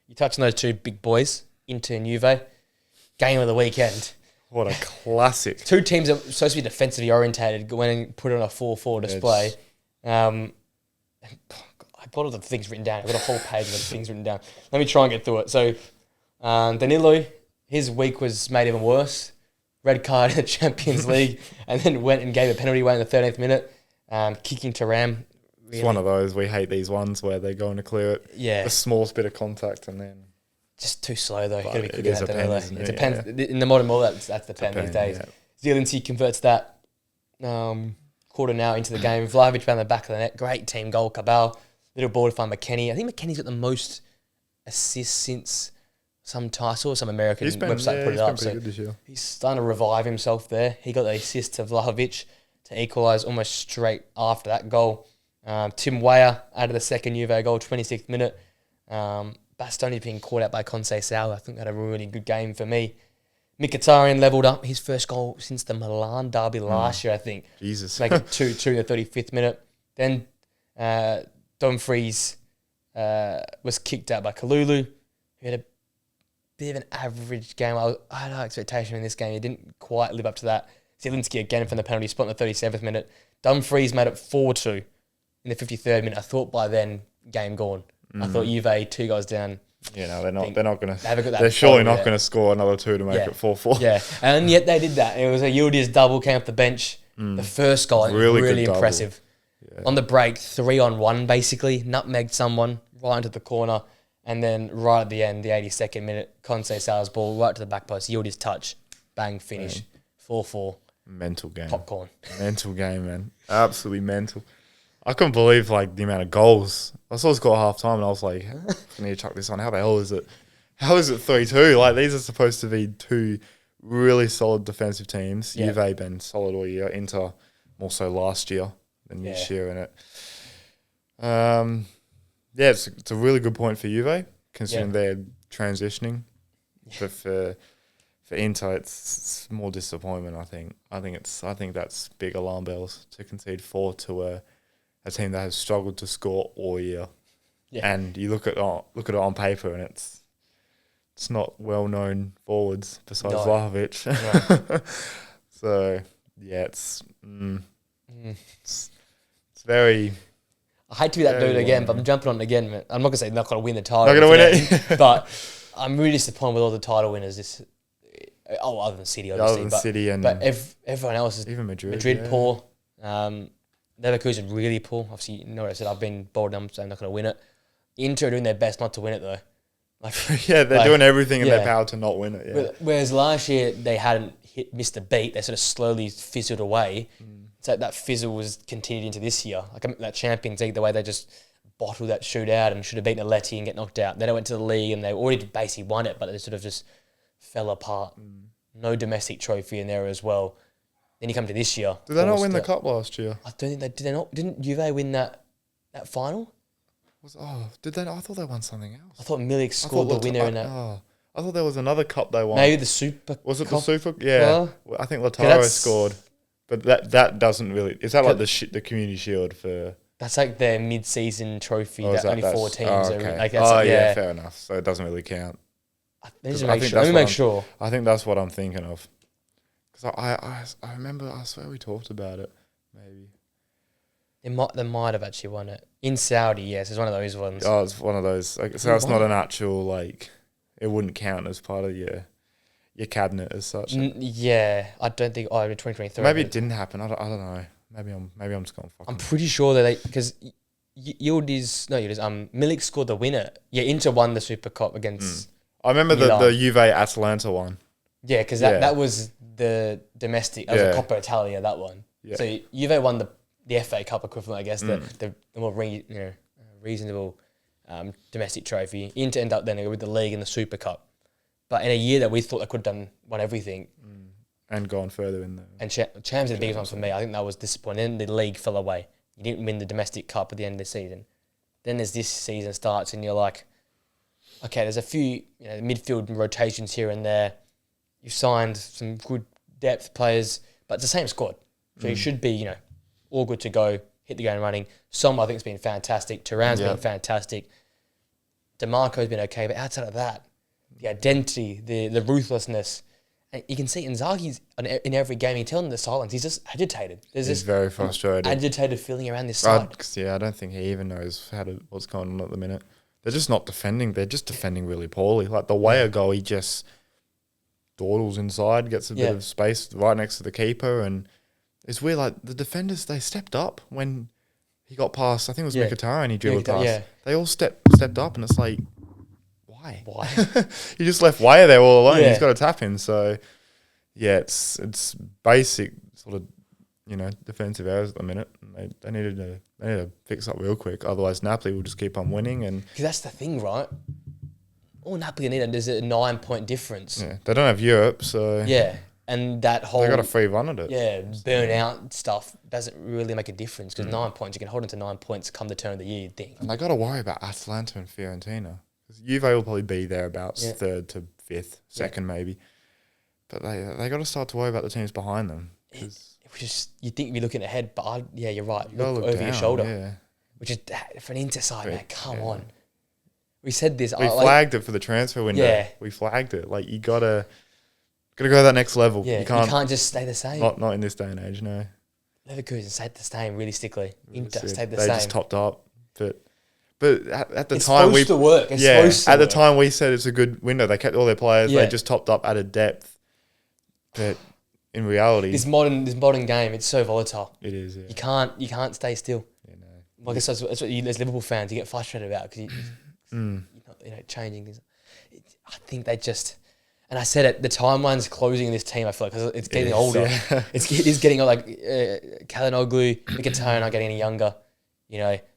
You touched on those two big boys, Inter and Juve. Game of the weekend. What a classic. Two teams that are supposed to be defensively orientated went and put it on a 4-4 display. I've got all the things written down. I've got a whole page of the things written down. Let me try and get through it. So, Danilo, his week was made even worse. Red card in the Champions League, and then went and gave a penalty away in the 13th minute, kicking Thuram. Really. It's one of those. We hate these ones where they're going to clear it. Yeah. The smallest bit of contact and then... Just too slow, though. You've got to be quicker than that, Danilo. It depends. Yeah. In the modern world, that's the pen these days. Yeah. Zielinski converts that quarter now into the game. Vlahovic around the back of the net. Great team goal. Cabal. Little ball to find McKennie. I think McKennie's got the most assists since some time. I saw some American website put it up. So he's starting to revive himself there. He got the assist to Vlahovic to equalise almost straight after that goal. Tim Weah added the second Juve goal, 26th minute. Bastoni being caught out by Conceição. I think that had a really good game for me. Mkhitaryan levelled up his first goal since the Milan derby last year, I think. Jesus. Making 2-2 in the 35th minute. Then Dumfries was kicked out by Kalulu, who had a bit of an average game. I had no expectation in this game. He didn't quite live up to that. Zielinski again from the penalty spot in the 37th minute. Dumfries made it 4-2 in the 53rd minute. I thought by then, game gone. I thought Juve 2 goals down. Yeah, no, they're not going to. They're surely not going to score another 2 to make it 4-4. Yeah, and yet they did that. It was a Yildiz double, came off the bench. The first goal, really impressive. Yeah. On the break, 3-on-1 basically, nutmegged someone right into the corner, and then right at the end, the 82nd minute, Conceição's ball right to the back post, Yildiz touch, bang, finish, 4-4. Mental game. Popcorn. Mental game, man. Absolutely mental. I couldn't believe the amount of goals. I saw the score at half time and I was like, I need to chuck this on. How the hell is it? How is it 3-2? These are supposed to be 2 really solid defensive teams. Juve been solid all year. Inter more so last year than this year in it. It's a really good point for Juve considering they're transitioning. But for Inter, it's more disappointment. I think that's big alarm bells to concede 4 to a team that has struggled to score all year. Yeah. And you look at it on paper and it's not well-known forwards besides Vlahovic. No. So, it's very... I hate to be that dude again, but I'm jumping on it again. Man. I'm not going to say not going to win the title. Not going to win it. But I'm really disappointed with all the title winners. Other than City, obviously. But everyone else is... Even Madrid. Madrid poor. Leverkusen really poor. Obviously, you know what I said. I've been bold enough, so I'm not going to win it. Inter are doing their best not to win it, though. They're doing everything in their power to not win it. Yeah. Whereas last year, they hadn't missed a beat. They sort of slowly fizzled away. So that fizzle was continued into this year. That Champions League, the way they just bottled that shootout and should have beaten Atleti and get knocked out. Then they went to the league and they already basically won it, but they sort of just fell apart. No domestic trophy in there as well. Then you come to this year. Did they not win the cup last year? I don't think they did. They not? Didn't Juve win that final? Did they? I thought they won something else. I thought Milik scored the winner in that. I thought there was another cup they won. Maybe the Super. Was it the Super? Yeah, I think Lautaro scored, but that doesn't really. Is that like the Community Shield for? That's like their mid-season trophy that only 4 teams are. Okay. Like that's fair enough. So it doesn't really count. Let me make sure. I think that's what I'm thinking of. Because I remember, I swear we talked about it, maybe. They might have actually won it. In Saudi, yes, it's one of those ones. Oh, it's one of those. Like, so that's not an actual, like, it wouldn't count as part of your cabinet as such. Yeah, I don't think, 2023. Maybe it didn't happen. I don't know. Maybe I'm just going fucking. I'm pretty sure that because Milik scored the winner. Yeah, Inter won the Super Cup against. I remember the Juve Atalanta one. Yeah, because that was the domestic. That was a Coppa Italia, that one. Yeah. So Juve won the FA Cup equivalent, I guess, the more reasonable domestic trophy. Inter ended up then with the league and the Super Cup. But in a year that we thought they could have won everything. And gone further in there. And Champions are the biggest one for me. I think that was disappointing. Then the league fell away. You didn't win the domestic cup at the end of the season. Then as this season starts and you're like, okay, there's a few midfield rotations here and there. You've signed some good depth players, but it's the same squad. So you should be, all good to go, hit the ground running. Som, I think, has been fantastic. Turan's been fantastic. DeMarco's been okay, but outside of that, the identity, the ruthlessness, and you can see Inzaghi's in every game. You tell him the silence. He's just agitated. He's very frustrated. Agitated feeling around this side. I don't think he even knows what's going on at the minute. They're just not defending. They're just defending really poorly. Like the Weah goal, he just dawdles inside, gets a bit of space right next to the keeper, and it's weird. Like the defenders, they stepped up when he got past. I think it was Mkhitaryan he dribbled past. Yeah. They all stepped up, and it's like, why? He just left Weah there all alone. He's got to tap in. So yeah, it's basic sort of defensive errors at the minute. They need to fix up real quick. Otherwise, Napoli will just keep on winning. And because that's the thing, right? All Napoli need is a 9-point difference. Yeah, they don't have Europe, so and that whole they got a free run at it. Yeah, burnout stuff doesn't really make a difference because 9 points, you can hold into 9 points come the turn of the year. You'd think. And they got to worry about Atalanta and Fiorentina. Juve will probably be thereabouts, third to fifth, second maybe. But they got to start to worry about the teams behind them. You think you're looking ahead, but you're right. You look over down, your shoulder. Yeah. Which is, for an Inter side, man, come on. We said this. We flagged it for the transfer window. Yeah. We flagged it. Like, you got to go to that next level. Yeah, you can't just stay the same. Not in this day and age, no. Leverkusen stayed the same, realistically. Inter stayed the same. They just topped up, But at the it's time, supposed to work. It's supposed to at the work. time we said it's a good window. They kept all their players. They just topped up, added depth. But in reality, this modern game, it's so volatile. It is. Yeah. You can't stay still. Yeah, no. Well, I guess that's what as Liverpool fans you get frustrated about because you're not changing things. I think they just. And I said it. The timeline's closing in this team. I feel like because it's getting older. Yeah. It's getting like Kalinoglu, Mkhitaryan are getting any younger.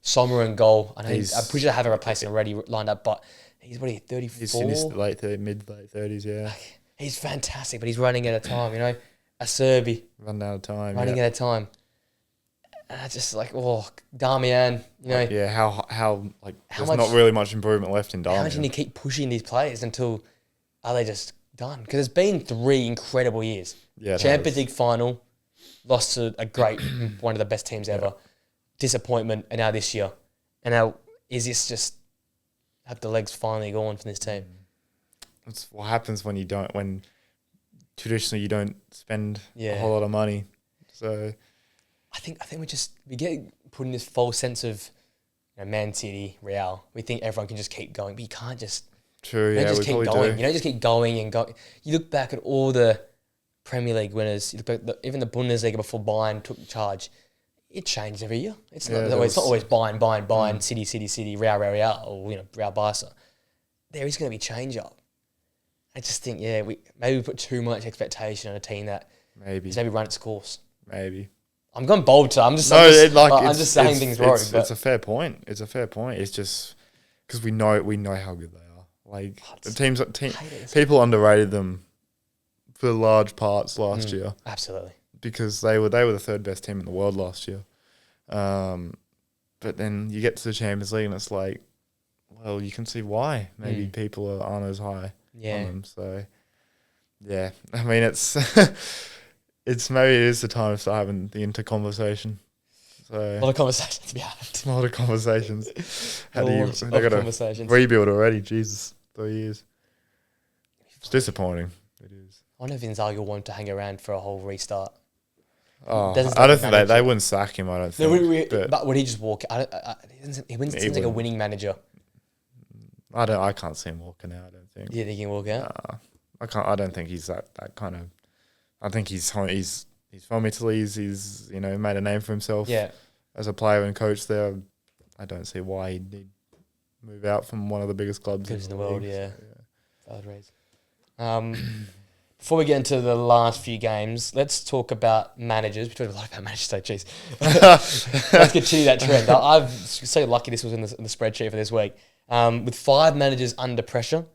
Sommer and goal. I know I'm pretty sure I have a replacement already lined up, but he's 34? He's in his mid late 30s, yeah. Like, he's fantastic, but he's running out of time, Acerbi. Running out of time, Running out of time. And I just Darmian, how there's not really much improvement left in Darmian. How much can you keep pushing these players until are they just done? Because it's been 3 incredible years. Yeah, Champions League final, lost to a great, one of the best teams ever. Disappointment, and now this year. And now, is this just have the legs finally gone from this team? That's what happens when traditionally you don't spend a whole lot of money. So I think we get put in this false sense of Man City, Real. We think everyone can just keep going, but you can't just. True, you don't just we keep probably going. do. You don't just keep going and going. You look back at all the Premier League winners. You look back at even the Bundesliga before Bayern took charge. It changes every year. It's not always Bayern, City, Real, or Real Barca. There is going to be change up. I just think we put too much expectation on a team that maybe run its course. Maybe I'm going bold to. I'm just saying things wrong. It's a fair point. It's just because we know how good they are. Like people underrated them for large parts last year. Absolutely. Because they were the third best team in the world last year. But then you get to the Champions League and it's like, well, you can see why. Maybe people aren't as high on them. So, yeah. I mean, maybe it is the time to start having the Inter conversation. So a lot of conversations to be had. A lot of conversations. They got conversations. a rebuild already. Jesus, 3 years. It's disappointing. It is. I wonder if Inzaghi will want to hang around for a whole restart. Oh, I don't think they wouldn't sack him. I don't think. But would he just walk? He seems like a winning manager. I can't see him walking out. I don't think. Do you think he can walk out? I can't. I don't think he's that kind of. I think he's from Italy. He's made a name for himself. Yeah. As a player and coach there, I don't see why he'd move out from one of the biggest clubs in the world. Yeah. Valid reason. Before we get into the last few games, let's talk about managers. We talked a lot about managers, so jeez. Let's continue that trend. I'm so lucky this was in the spreadsheet for this week. With 5 managers under pressure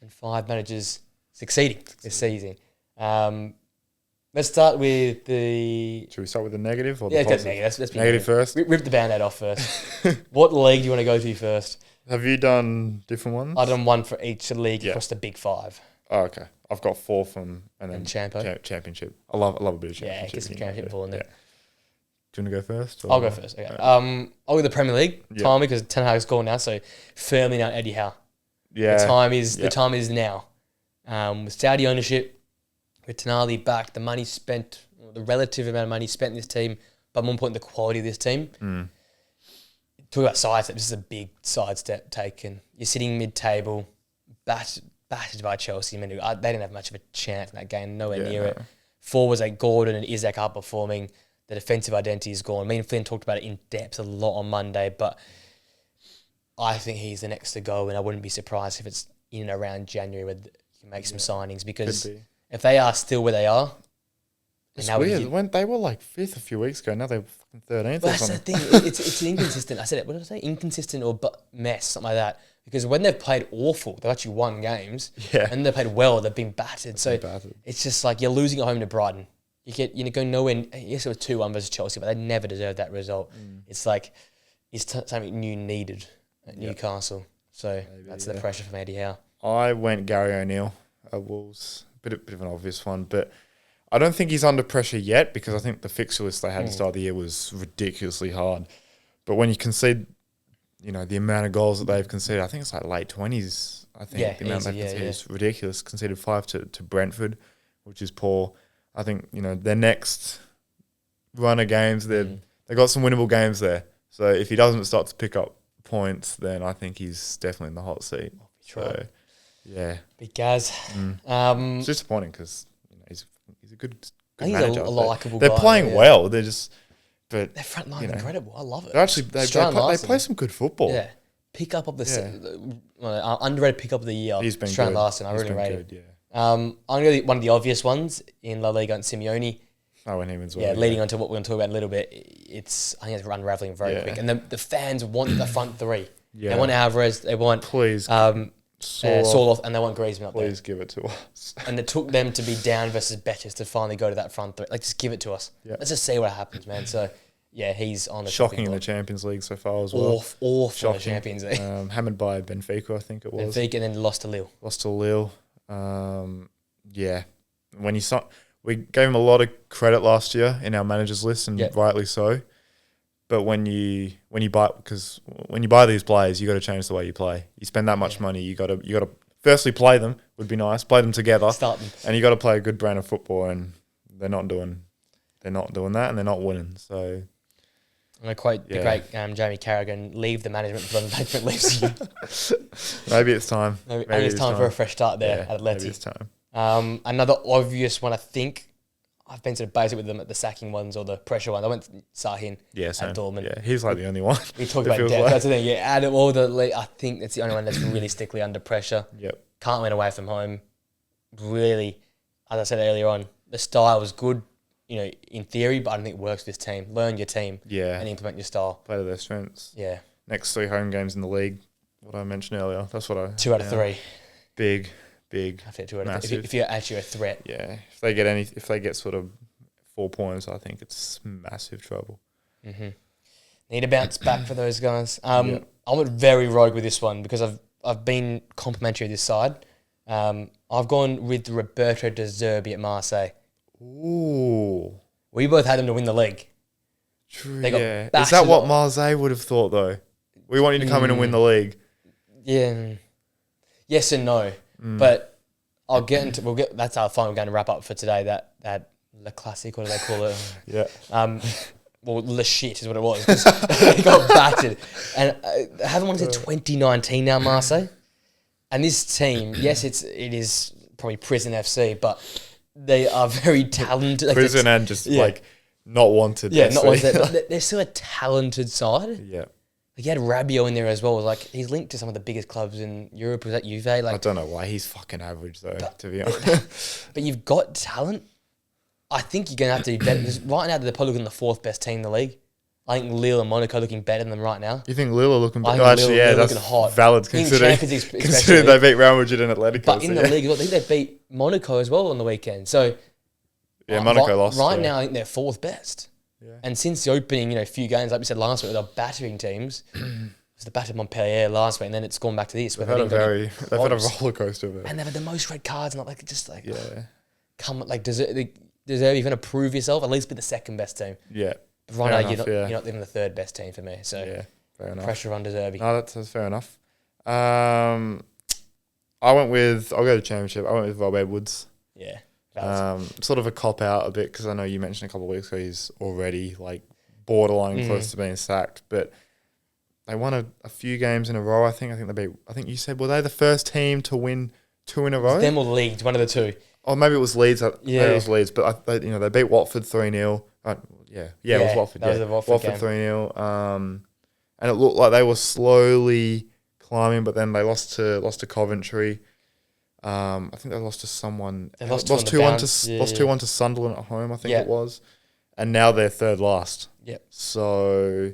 and 5 managers succeeding this season. Let's start with the... Should we start with the negative or the positive? Negative. Let's be negative first. Rip the Band-Aid off first. What league do you want to go to first? Have you done different ones? I've done one for each league across the big 5. Oh, okay. I've got 4 from... And then championship. I love a bit of championship. Yeah, get some championship ball in there. Do you want to go first? I'll go first. Okay. I'll go the Premier League. Timely, because Ten Hag's gone now, so firmly now Eddie Howe. Yeah. The time is now. With Saudi ownership, with Tonali back, the money spent, the relative amount of money spent in this team, but more important, the quality of this team. Talk about sidestep. This is a big sidestep taken. You're sitting mid-table, battered by Chelsea. I mean, they didn't have much of a chance in that game, nowhere near it. Forwards like Gordon and Isaac are performing. The defensive identity is gone. Me and Flynn talked about it in depth a lot on Monday, but I think he's the next to go, and I wouldn't be surprised if it's in and around January where you can make some signings, because if they are still where they are... It's weird. They were like 5th a few weeks ago. Now they're 13th or something. That's the thing. It's inconsistent. I said it. What did I say? Inconsistent or mess, something like that. Because when they've played awful, they've actually won games. Yeah. And they've played well, they've been battered. So it's just like you're losing at home to Brighton. You go nowhere. Yes, it was 2-1 versus Chelsea, but they never deserved that result. It's like it's something new needed at Newcastle. So that's the pressure from Eddie Howe. I went Gary O'Neill at Wolves. Bit of an obvious one, but I don't think he's under pressure yet, because I think the fixture list they had at the start of the year was ridiculously hard. But when you concede, the amount of goals that they've conceded, I think it's like late 20s. I think the amount they've conceded is ridiculous. Conceded 5 to Brentford, which is poor. I think, their next run of games, they got some winnable games there. So if he doesn't start to pick up points, then I think he's definitely in the hot seat. So, yeah. Big Gaz. It's disappointing because he's a good manager. He's a likeable guy. They're playing well. They're just... But their front line's incredible. I love it. They play some good football. Yeah. Pickup of the... underrated pickup of the year. He's been Strand good. Larson. I really rate it. Yeah. I'm going to go one of the obvious ones in La Liga and Simeone. When he wins well. Yeah, leading on to what we're going to talk about in a little bit, I think it's unravelling very quick. And the fans want the front 3. Yeah. They want Alvarez, they want Sorloth, and they want Griezmann up there. Please give it to us. And it took them to be down versus Betis to finally go to that front 3. Like, just give it to us. Yeah. Let's just see what happens, man. So, yeah, he's on the shocking in the Champions League so far as well. Awful in the Champions League. Hammered by Benfica, I think it was. Benfica, and then lost to Lille. When you saw, we gave him a lot of credit last year in our managers list, and rightly so. But when you buy these players, you got to change the way you play. You spend that much money, you got to firstly play them. Would be nice, play them together, start them, and you got to play a good brand of football. And they're not doing that, and they're not winning. So. I'm going to quote the great Jamie Carragher, leave the management before the management leaves you. Maybe it's time. Maybe it's time for a fresh start there at Atleti. Maybe it's time. Another obvious one, I think, I've been sort of basic with them at the sacking ones or the pressure ones. I went Sahin at Dortmund. Yeah, he's like the only one. We talked about depth. That's the thing. Yeah, out of all I think that's the only one that's realistically under pressure. Yep. Can't win away from home. Really, as I said earlier on, the style was good, in theory, but I don't think it works for this team. Learn your team and implement your style. Play to their strengths. Yeah. Next 3 home games in the league, what I mentioned earlier. That's what I... 2 out of 3. Big. I think 2 out of 3. If you're actually a threat. Yeah. If they get sort of 4 points, I think it's massive trouble. Mm-hmm. Need to bounce back for those guys. I went very rogue with this one because I've been complimentary of this side. I've gone with Roberto De Zerbi at Marseille. Ooh. We both had him to win the league. True, Is that what Marseille would have thought, though? We want you to come in and win the league. Yeah. Yes and no. But that's our final game to wrap up for today. That Le Classique, what do they call it? Well, Le Shit is what it was. They got battered. And I haven't won since 2019 now, Marseille. And this team, yes, it is probably Prison FC, but they are very talented. Prison and just not wanted. Yeah, not wanted. But they're still a talented side. Yeah. Like, you had Rabiot in there as well. Like, he's linked to some of the biggest clubs in Europe. Was that Juve? Like, I don't know why he's fucking average though, to be honest. But you've got talent. I think you're going to have to be better. Right now, they're probably looking the fourth best team in the league. I think Lille and Monaco are looking better than them right now. You think Lille are looking better? Actually, Lille that's looking hot. Valid considering they beat Real Madrid and Atletico. But in the league, I think they beat Monaco as well on the weekend. So yeah, Monaco lost. Right now, I think they're fourth best. Yeah. And since the opening, few games, like we said last week, they're battering teams. They battered Montpellier last week, and then it's gone back to this. They've had a roller coaster of it, and they've had the most red cards, and deserve even to prove yourself, at least be the second best team. Yeah. But right now, you're not even the third best team for me. So yeah, fair enough. Pressure on Deservy. No, that's fair enough. I'll go to Championship. I went with Rob Edwards. Yeah. Sort of a cop out a bit because I know you mentioned a couple of weeks ago he's already borderline close to being sacked, but they won a few games in a row. I think you said, were they the first team to win 2 in a row? Them or Leeds, one of the two. Oh, maybe it was Leeds. Maybe it was Leeds, but they beat Watford 3-0. It was Watford. That was the Watford 3-0. And it looked like they were slowly climbing, but then they lost to Coventry. I think they lost to someone. They lost 2-1 to Sunderland at home. I think it was, and now they're third last. Yep. So,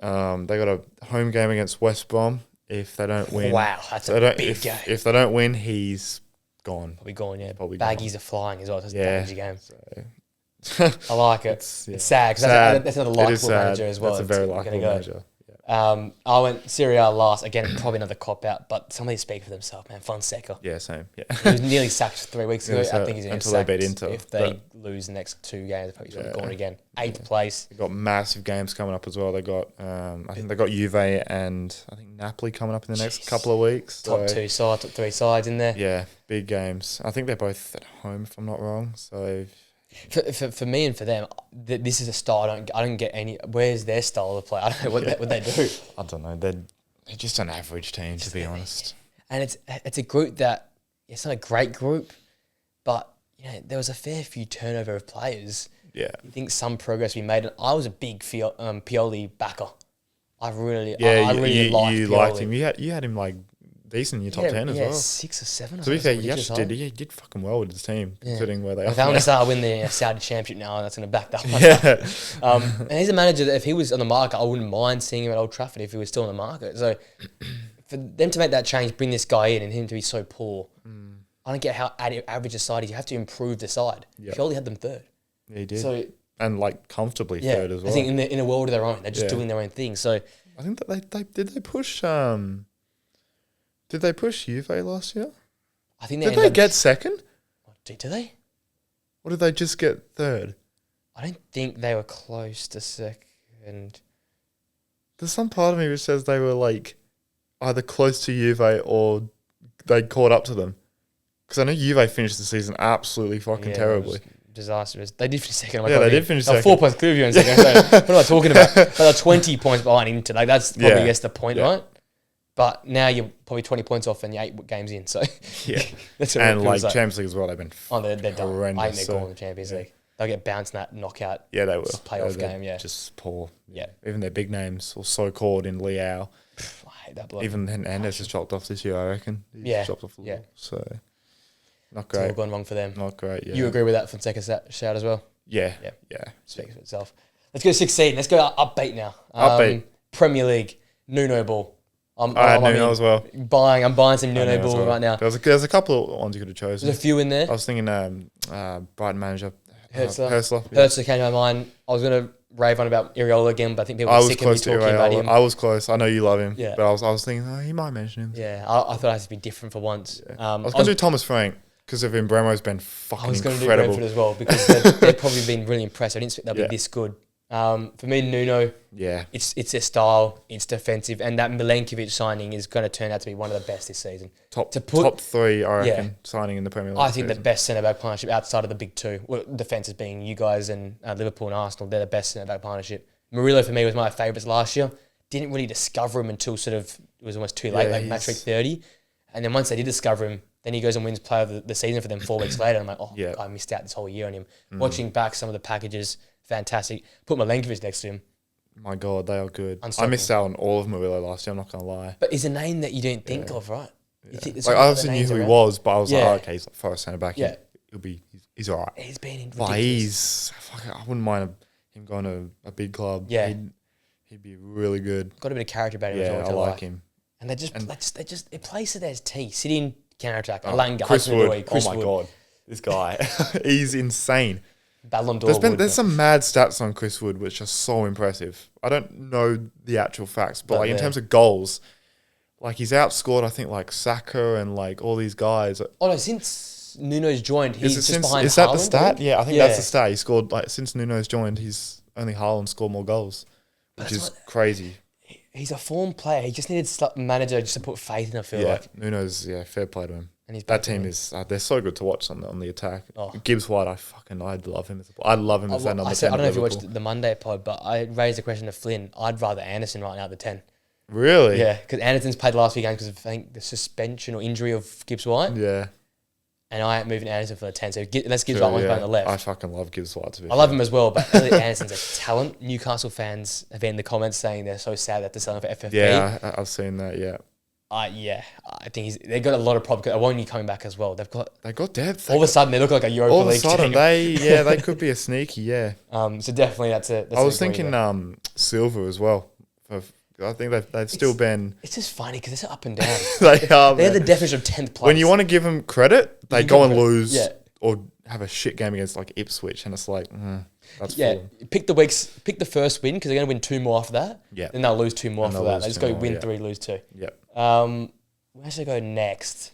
they got a home game against West Brom. If they don't win, wow, that's a big game. If they don't win, he's gone. Probably gone. Yeah. Probably Baggies gone. are flying as well. It's a damaging game. So. I like it. It's sad because that's another likable manager as well. That's a very likable manager. I went Serie A last. Again, probably another cop-out, but some of these speak for themselves, man. Fonseca. Yeah, same. Yeah. He was nearly sacked 3 weeks ago. I think he's going to get sacked they beat Inter. If they lose the next 2 games, probably should have gone again. 8th place. They've got massive games coming up as well. They got, I think they got Juve and I think Napoli coming up in the next couple of weeks. Top 3 sides in there. Yeah, big games. I think they're both at home, if I'm not wrong. So... For me and for them, this is a style I don't get any. Where's their style of play? I don't know what they do. I don't know. They're just an average team, to be honest. And it's a group that it's not a great group, but there was a fair few turnover of players. Yeah, I think some progress we made. And I was a big Pioli backer. I really liked him. You had him decent in your top 10 as well. 6 or 7. To be fair, he did fucking well with his team, considering where they are. If they want to start win the Saudi Championship now, that's going to back that one up. And he's a manager that if he was on the market, I wouldn't mind seeing him at Old Trafford if he was still on the market. So for them to make that change, bring this guy in and him to be so poor, I don't get how average a side is. You have to improve the side. Yep. Pioli had them third. Yeah, he did. So, and comfortably third as well. I think in a world of their own, they're just doing their own thing. So I think that did they push... Did they push Juve last year? I think did they get second? Did they? Or did they just get third? I don't think they were close to second. There's some part of me which says they were either close to Juve or they caught up to them. Because I know Juve finished the season absolutely fucking terribly. Disastrous. They did finish second. They did finish second. 4 points clear of you in second. So what am I talking about? They're 20 points behind Inter. That's probably the point, right? But now you're probably 20 points off and you're 8 games in. So that's and Champions League as well, they've been they're done. I think they're going to the Champions League. They'll get bounced in that knockout. Yeah, they will. Playoff game. Yeah, just poor. Yeah, even their big names or so called in Leao. I hate that bloke. Even Hernandez just chopped off this year, I reckon. He's chopped off the wall. So not great. It's all gone wrong for them. Not great. Yeah, you agree with that Fonseca's shout as well? Yeah. Speaks for itself. Let's go 16. Let's go upbeat now. Premier League. Nuno ball. Nuno as well. I'm buying some Nuno ball right now. There's a couple of ones you could have chosen. There's a few in there. I was thinking Brighton manager Hertzler. Hertzler came to my mind. I was going to rave on about Areola again, but I think people were sick of me talking about him. I was close. I know you love him. Yeah. But I was thinking, he might mention him. Yeah, I thought it had to be different for once. Yeah. I was going to do Thomas Frank because of Mbremo's been fucking incredible. I was going to do Brentford as well because they've probably been really impressed. I didn't expect they'd be this good. For me, Nuno, it's their style, it's defensive, and that Milenkovic signing is going to turn out to be one of the best this season. Top 3, I reckon, signing in the Premier League. I think the best centre-back partnership outside of the big two, well, defences being you guys and Liverpool and Arsenal, they're the best centre-back partnership. Murillo, for me, was my favourites last year. Didn't really discover him until sort of, it was almost too late, like match week 30. And then once they did discover him, then he goes and wins player of the season for them 4 weeks later. I'm like, I missed out this whole year on him. Watching back some of the packages, fantastic. Put Milenkovic next to him. My God, they are good. I missed out on all of Murillo last year, I'm not going to lie. But he's a name that you don't think of, right? You think I obviously knew who he was, but I was like, okay, he's like first centre-back. Yeah. He's all right. He's been in ridiculous. I wouldn't mind him going to a big club. Yeah. He'd be really good. Got a bit of character about him as well. Yeah, I like him. And it plays it as T. Sit in, counter-attack. Alanga, Chris Wood. Oh my God. This guy. He's insane. Ballon d'Or. There's some mad stats on Chris Wood which are so impressive. I don't know the actual facts, but like in terms of goals, like he's outscored I think like Saka and like all these guys. Oh no, since Nuno's joined, he's just behind Haaland. Is that the stat? Yeah, I think that's the stat. He scored like since Nuno's joined, he's only Haaland scored more goals, which is crazy. He's a form player. He just needed a manager just to put faith in. I feel like Nuno's fair play to him. And that team is they're so good to watch on the attack. Gibbs White, I'd love him. I'd love him as that number 10. I don't know if you watched the Monday pod, but I raised a question to Flynn. I'd rather Anderson right now at the 10. Really? Yeah, because Anderson's played the last few games because of I think the suspension or injury of Gibbs White. Yeah. And I ain't moving Anderson for the 10. So unless Gibbs White wants to play on the left. I fucking love Gibbs White to be I love him as well, but Elliot Anderson's a talent. Newcastle fans have been in the comments saying they're so sad that they're selling for FFP. Yeah, I've seen that, yeah. I think they've got a lot of problems. Awoni coming back as well. They've got depth. All of a sudden, they look like a Europa League team. All of a sudden, they could be a sneaky, yeah. So definitely that's I was thinking Silva as well. I think they've still been... It's just funny because it's up and down. They're the definition of 10th place. When you want to give them credit, they go and lose or have a shit game against like Ipswich, and it's like, that's fallen. Pick the first win because they're going to win 2 more after that. Yeah. Then they'll lose 2 more after that. They just go win 3, lose 2. Yep. Where should I go next?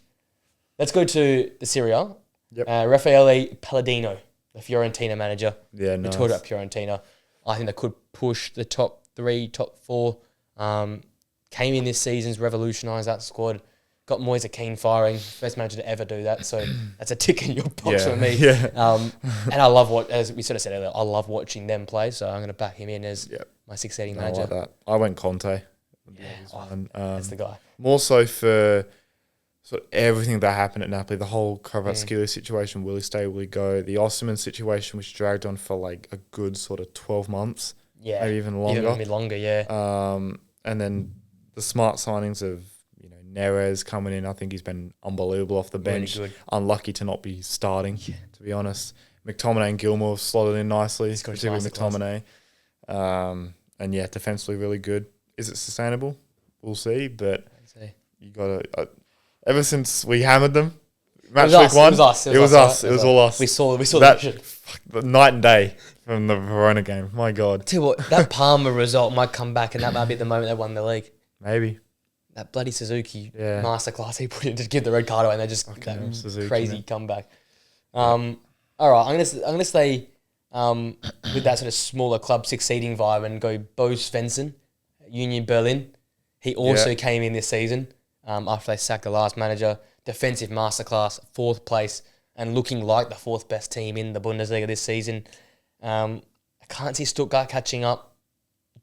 Let's go to the Serie A. Yep. Raffaele Palladino, the Fiorentina manager. Yeah, nice. We talked about Fiorentina. I think they could push the top 3, top 4. Came in this season's revolutionised that squad. Got Moise Kean firing. First manager to ever do that. So that's a tick in your box for me. Yeah. And I love as we sort of said earlier, I love watching them play. So I'm going to back him in as my succeeding manager. I like that. I went Conte. That's the guy. More so for sort of everything that happened at Napoli, the whole Kvaratskhelia situation, will he stay, will he go? The Osimhen situation, which dragged on for like a good sort of 12 months. Yeah. Maybe even longer. Even longer, yeah. And then the smart signings of Neres coming in. I think he's been unbelievable off the bench. Really good. Unlucky to not be starting, to be honest. McTominay and Gilmour slotted in nicely, particularly McTominay. And defensively really good. Is it sustainable? We'll see. But you got to... ever since we hammered them, match week 1, it was us. It was all us. We saw that shit. The night and day from the Verona game. My God. Tell you what, that Parma result might come back and that might be the moment they won the league. Maybe. That bloody Suzuki masterclass he put in to give the red card away, and they just crazy comeback. All right, I'm gonna stay with that sort of smaller club succeeding vibe and go Bo Svensson, Union Berlin. He also came in this season after they sacked the last manager. Defensive masterclass, 4th place, and looking like the 4th best team in the Bundesliga this season. I can't see Stuttgart catching up.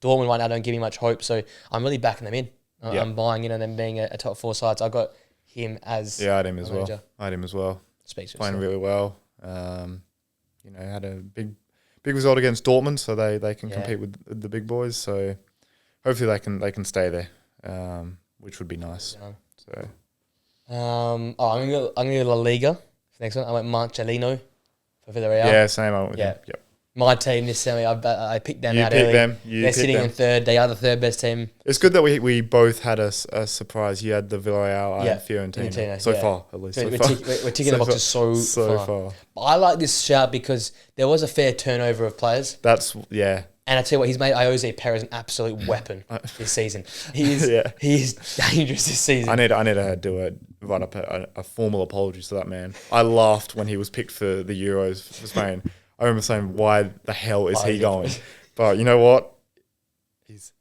Dortmund right now don't give me much hope, so I'm really backing them in. I'm buying in on them being a top 4 sides. I got him as I had him as well. Speaks for playing really well. Had a big result against Dortmund, so they can compete with the big boys. So hopefully they can stay there, which would be nice. So I'm gonna go La Liga for the next one. I went Marcelino for Villarreal. Yeah, same. I went with him. Yep. My team this semi, I picked them out early. They're sitting in 3rd. They are the 3rd best team. It's good that we both had a surprise. You had the Villarreal and Fiorentina. So far, at least. We're ticking the boxes so far. But I like this shout because there was a fair turnover of players. And I tell you what, he's made Jose Perez an absolute weapon this season. He is dangerous this season. I need to write up a formal apology to that man. I laughed when he was picked for the Euros for Spain. I remember saying, why the hell is he going? But you know what?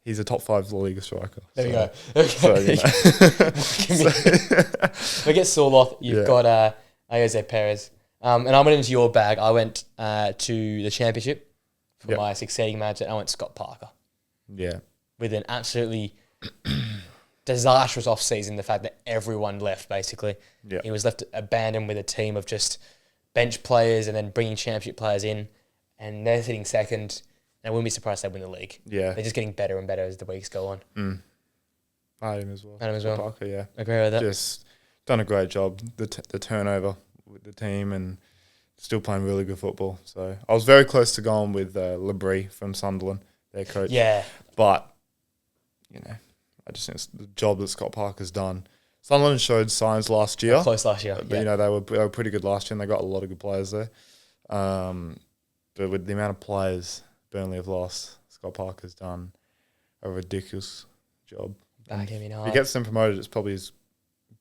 He's a top 5 La Liga striker. There you go. Okay. We get Sorloth. You've got Jose Perez. And I went into your bag. I went to the Championship for my succeeding manager. And I went Scott Parker. Yeah. With an absolutely disastrous off-season, the fact that everyone left, basically. Yeah. He was left abandoned with a team of just bench players and then bringing Championship players in. And they're sitting second. I wouldn't be surprised they win the league. Yeah. They're just getting better and better as the weeks go on. I had him as well. Parker, yeah. Agree with that. Just done a great job. The turnover with the team and still playing really good football. So I was very close to going with Labrie from Sunderland, their coach. Yeah. But, I just think it's the job that Scott Parker's done. Sunderland showed signs last year. Close last year. But, they were pretty good last year and they got a lot of good players there. But with the amount of players Burnley have lost, Scott Parker's done a ridiculous job. If he gets them promoted, it's probably his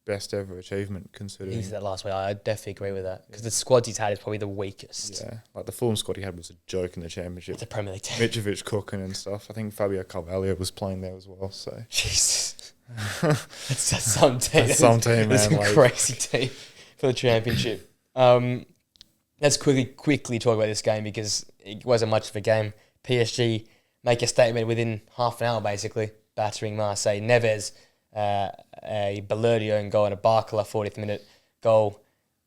best ever achievement considering. He's that last way. I definitely agree with that because the squad he's had is probably the weakest. Yeah, like the Fulham squad he had was a joke in the Championship. It's a Premier League team. Mitrovic cooking and stuff. I think Fabio Carvalho was playing there as well. So Jesus, that's some team. That's some team, man. That's a crazy team for the Championship. Let's quickly talk about this game because it wasn't much of a game. PSG make a statement within half an hour, basically, battering Marseille. Neves, a Balerdi own goal and a Barcola 40th minute goal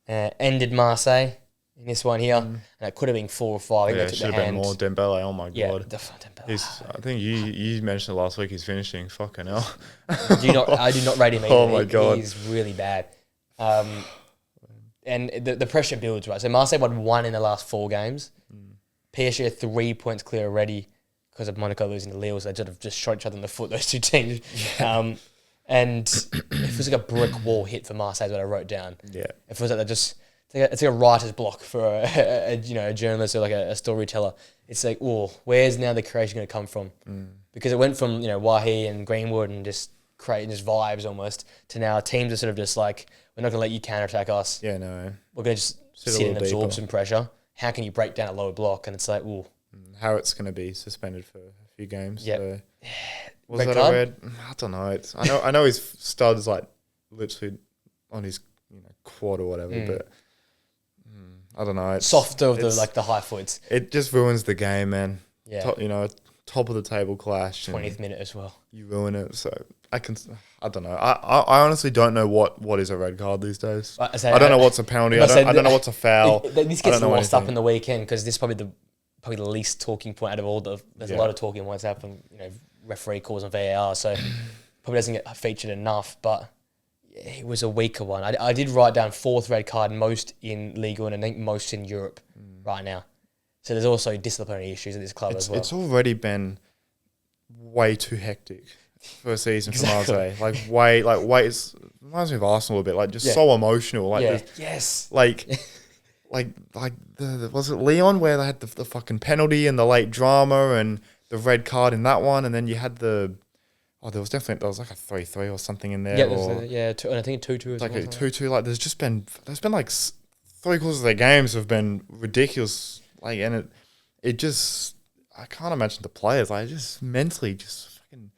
ended Marseille in this one here. And it could have been 4 or 5. Yeah, it should have been more. Dembele, oh my God. Yeah, Dembele. I think you mentioned it last week, he's finishing. Fucking hell. I do not rate him either. Oh my God. He's really bad. And the pressure builds, right? So Marseille won 1 in the last 4 games. PSG are 3 points clear already because of Monaco losing to Lille. So they just shot each other in the foot, those two teams. Yeah. And it feels like a brick wall hit for Marseille is what I wrote down. Yeah. It feels like it's like a writer's block for a journalist or like a storyteller. It's like, where's now the creation going to come from? Because it went from, Wahi and Greenwood and just creating just vibes almost to now teams are sort of just like, we're not going to let you counterattack us. Yeah, no. We're going to just sit and absorb some pressure. How can you break down a lower block? And it's like, Harriet's going to be suspended for a few games. Yeah. So. Was that a red? I don't know. I know his stud is like literally on his quad or whatever, but I don't know. It's softer of the high foots. It just ruins the game, man. Yeah. Top of the table clash. 20th minute as well. You ruin it. So I don't know. I honestly don't know what is a red card these days. I don't know what's a penalty. I don't know what's a foul. This gets lost up in the weekend because this is probably the least talking point out of all. There's a lot of talking what's happened. Referee calls on VAR, so probably doesn't get featured enough. But it was a weaker one. I did write down 4th red card, most in Liga and I think most in Europe right now. So there's also disciplinary issues at this club as well. It's already been way too hectic for a season for Marseille. It reminds me of Arsenal a bit. Like just so emotional. Was it Leon where they had the fucking penalty and the late drama and the red card in that one, and then you had there was like a 3-3 or something in there. Yeah, I think 2-2. Like a 2-2. Like there's been like 3/4 of their games have been ridiculous. Like, and it just, I can't imagine the players. Like, just mentally, just fucking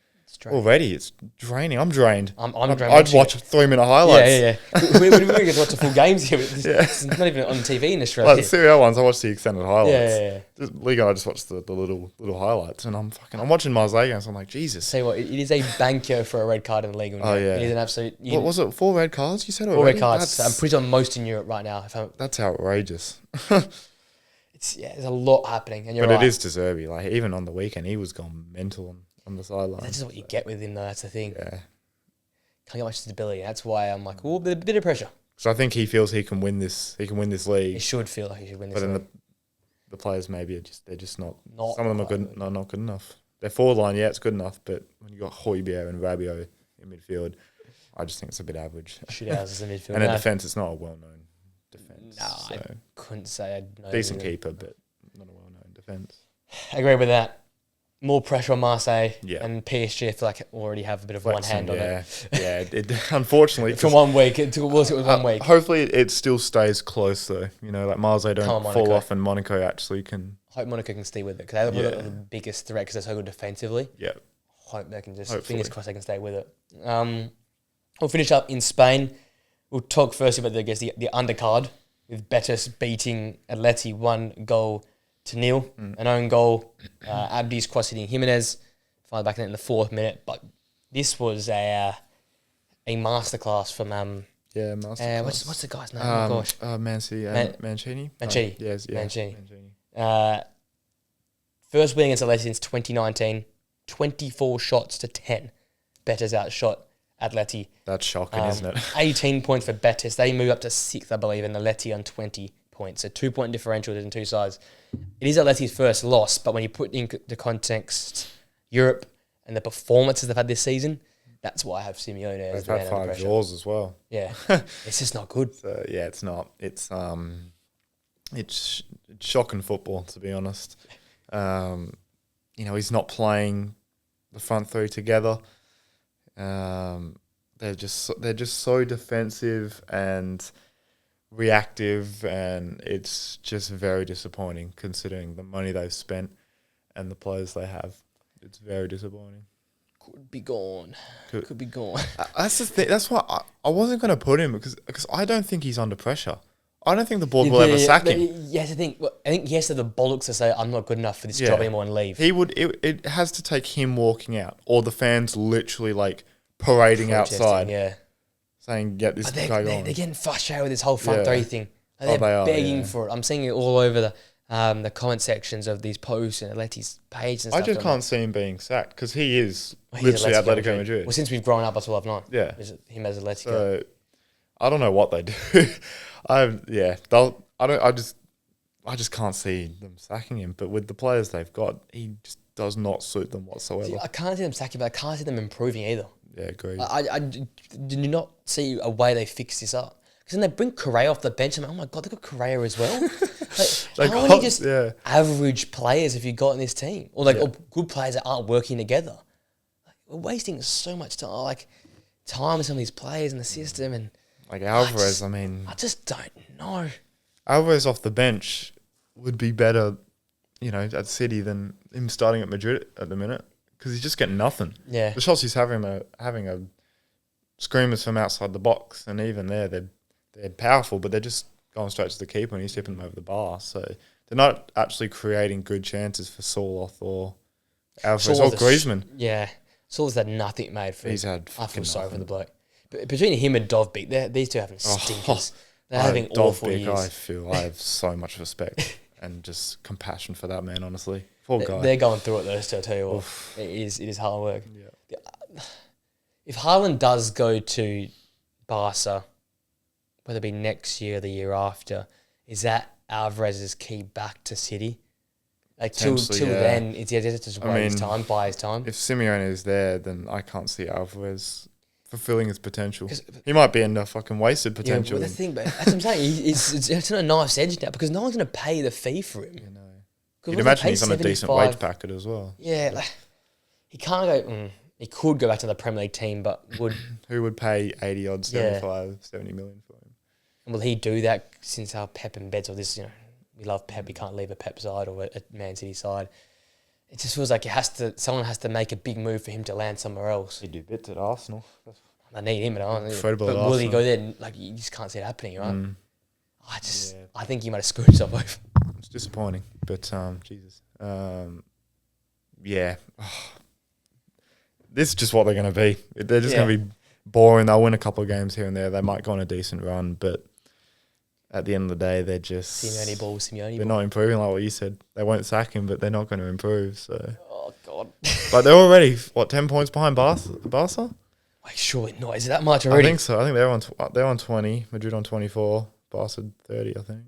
already, it's draining. I'm drained. I'm drained. I'd watch 3-minute highlights. Yeah. We're get to watch the full games here. It's not even on TV in Australia. Like the Serie A ones, I watch the extended highlights. Yeah. Liga, I just watch the little highlights, and I'm watching Marseille games. I'm like, Jesus. Say what, it is a banker for a red card in the league. Oh yeah, it is an absolute. What was it? 4 red cards? You said 4 red cards. I'm pretty on most in Europe right now. That's outrageous. There's a lot happening, and it is De Zerbi. Like even on the weekend, he was gone mental on the sideline. That's just what you get with him, though. That's the thing. Yeah, can't get much stability. That's why I'm like, a bit of pressure. So I think he feels he can win this. He can win this league. He should feel like he should win this. But then the players maybe they're just not. Some of them are good. No, not good enough. Their forward line, it's good enough, but when you got Højbjerg and Rabiot in midfield, I just think it's a bit average. Shithouse in midfield. And in defence, it's not a well-known defence. No, I couldn't say I'd know. Decent keeper, but not a well-known defence. I agree with that. More pressure on Marseille and PSG. I feel like already have a bit of one hand on it. Yeah, unfortunately. From 1 week. It was 1 week. Hopefully it still stays close though. Like Marseille don't fall off and Monaco actually can Hope Monaco can stay with it because they're the biggest threat because they're so good defensively. Yeah. Hope they can fingers crossed they can stay with it. We'll finish up in Spain. We'll talk first about the undercard with Betis beating Atleti 1-0. An own goal. Abdi's cross-hitting Jimenez. Finally back in the 4th minute. But this was a masterclass from... masterclass. What's the guy's name? Oh, gosh. Mancini? Mancini. Yes, yeah. Mancini. First win against Atleti since 2019. 24 shots to 10. Betis outshot Atleti. That's shocking, isn't it? 18 points for Betis. They move up to 6th, I believe, and Atleti on 20 points. So 2-point differential in two sides. It is Atleti's first loss, but when you put into context Europe and the performances they've had this season, that's why I have Simeone as the man under pressure. They've had 5 draws as well. Yeah. It's just not good. So, yeah, it's not. It's shocking football, to be honest. He's not playing the front three together. They're just so defensive and reactive, and it's just very disappointing considering the money they've spent and the players they have. It's very disappointing. Could be gone. Could be gone. That's the thing. That's why I wasn't going to put him because I don't think he's under pressure. I don't think the board will ever sack him. Yes, I think he has to have the bollocks to say, I'm not good enough for this job anymore and leave. He would. It has to take him walking out or the fans literally like parading outside. Yeah. Saying, get this guy on. They're getting frustrated with this whole front three thing. They're begging for it. I'm seeing it all over the comment sections of these posts and Atleti's page and stuff. I just can't see him being sacked because he is literally Atletico Madrid. Well, since we've grown up, that's all I've known. Yeah. Him as Atletico. So, I don't know what they do. I just can't see them sacking him. But with the players they've got, he just does not suit them whatsoever. See, I can't see them sacking, but I can't see them improving either. Yeah, agreed. I do not see a way they fix this up. Because then they bring Correa off the bench. I'm like, oh my God, they've got Correa as well. How many average players have you got in this team? Or or good players that aren't working together? We're wasting so much time, time with some of these players in the system. And like Alvarez, I just don't know. Alvarez off the bench would be better, at City than him starting at Madrid at the minute because he's just getting nothing. Yeah, the shots he's having a screamers from outside the box, and even there they're powerful, but they're just going straight to the keeper and he's tipping them over the bar. So they're not actually creating good chances for Soloth or Alvarez or Griezmann. Soloth's had nothing made for him. He's had I feel sorry for the bloke. But between him and Dovbyk, these two having stinkers. They're having awful years. I have so much respect and just compassion for that man, honestly. Poor guy. They're going through it, those two, I'll tell you what. It is hard work. Yeah. If Haaland does go to Barca, whether it be next year or the year after, is that Alvarez's key back to City? Till then, it's just buy his time. If Simeone is there, then I can't see Alvarez fulfilling his potential. He might be in a fucking wasted potential. Yeah, but the thing, that's what I'm saying. It's on a knife's edge now because no one's going to pay the fee for him. You'd imagine he's on a decent wage packet as well. Yeah, he can't go. He could go back to the Premier League team, but would who would pay 80 odd 75, 70 million for him? And will he do that since our Pep and Beds or this? We love Pep. We can't leave a Pep side or a Man City side. It just feels like someone has to make a big move for him to land somewhere else. He'd do bits at Arsenal. I need him, incredible. But will he go there? You just can't see it happening, right? I think he might have screwed himself over. It's disappointing, but Jesus, this is just what they're going to be. They're just going to be boring. They'll win a couple of games here and there. They might go on a decent run, but at the end of the day, they're just Simeone They're not improving, like what you said. They won't sack him, but they're not going to improve. So, oh God! But they're already 10 points behind Barca? Wait, surely not. Is it that much already? I think so. I think they're on 20. Madrid on 24. Barca 30. I think.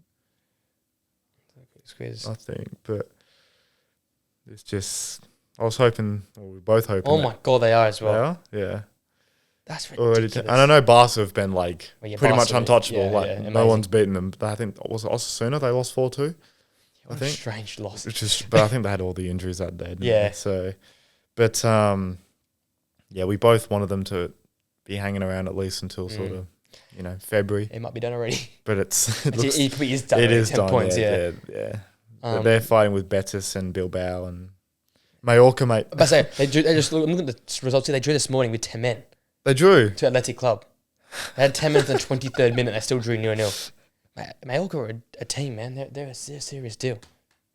I think, but it's just. I was hoping. Well, we're both hoping. Oh my God, they are as well. They are? Yeah. That's ridiculous. And I know Barca have been pretty much untouchable. No one's beaten them. But I think was it Osasuna? They lost 4-2. I think strange loss. But I think they had all the injuries that day. Didn't they? So, but we both wanted them to be hanging around at least until sort of February. It might be done already. But it is done. It is 10 done. Points, Yeah. They're fighting with Betis and Bilbao and Mallorca, mate. But I say they just look at the results here. They drew this morning with 10 men. They drew to Athletic Club. They had 10 minutes in the 23rd minute. They still drew 0-0. Mallorca are a team, man. They're a serious deal.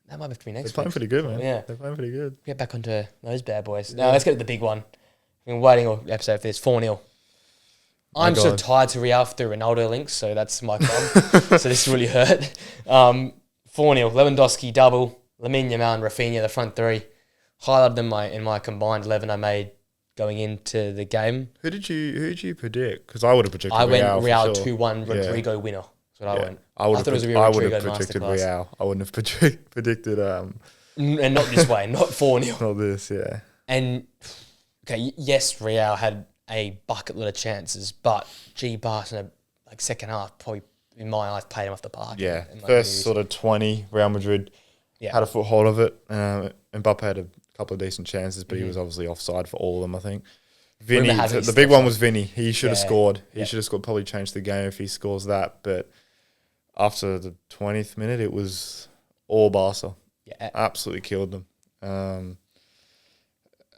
That might have to be next week. They're playing pretty good, man. Yeah. They're playing pretty good. Get back onto those bad boys. Now, let's get to the big one. I've been waiting all episode for this. 4-0. I'm so tied to Real through Ronaldo links, so that's my club. So this really hurt. 4-0. Lewandowski double. Lamine Yamal and Rafinha, the front three. Highlighted them in my combined 11 I made going into the game. Who did you predict? Because I would have predicted Real. I went Real 2-1 Rodrigo winner. That's what I went. I thought it was a real Rodrigo predicted masterclass. Real. I wouldn't have predicted. And not this way, not 4-0. Not this, yeah. And okay, yes, Real had a bucket load of chances, but Barca in the second half probably in my eyes played him off the park. Yeah, first sort of 20, Real Madrid had a foothold of it. Mbappe had a couple of decent chances, but he was obviously offside for all of them, I think. Vinny, the big one was Vinny. He should have scored. He should have scored, probably changed the game if he scores that. But after the 20th minute, it was all Barca. Yeah. Absolutely killed them.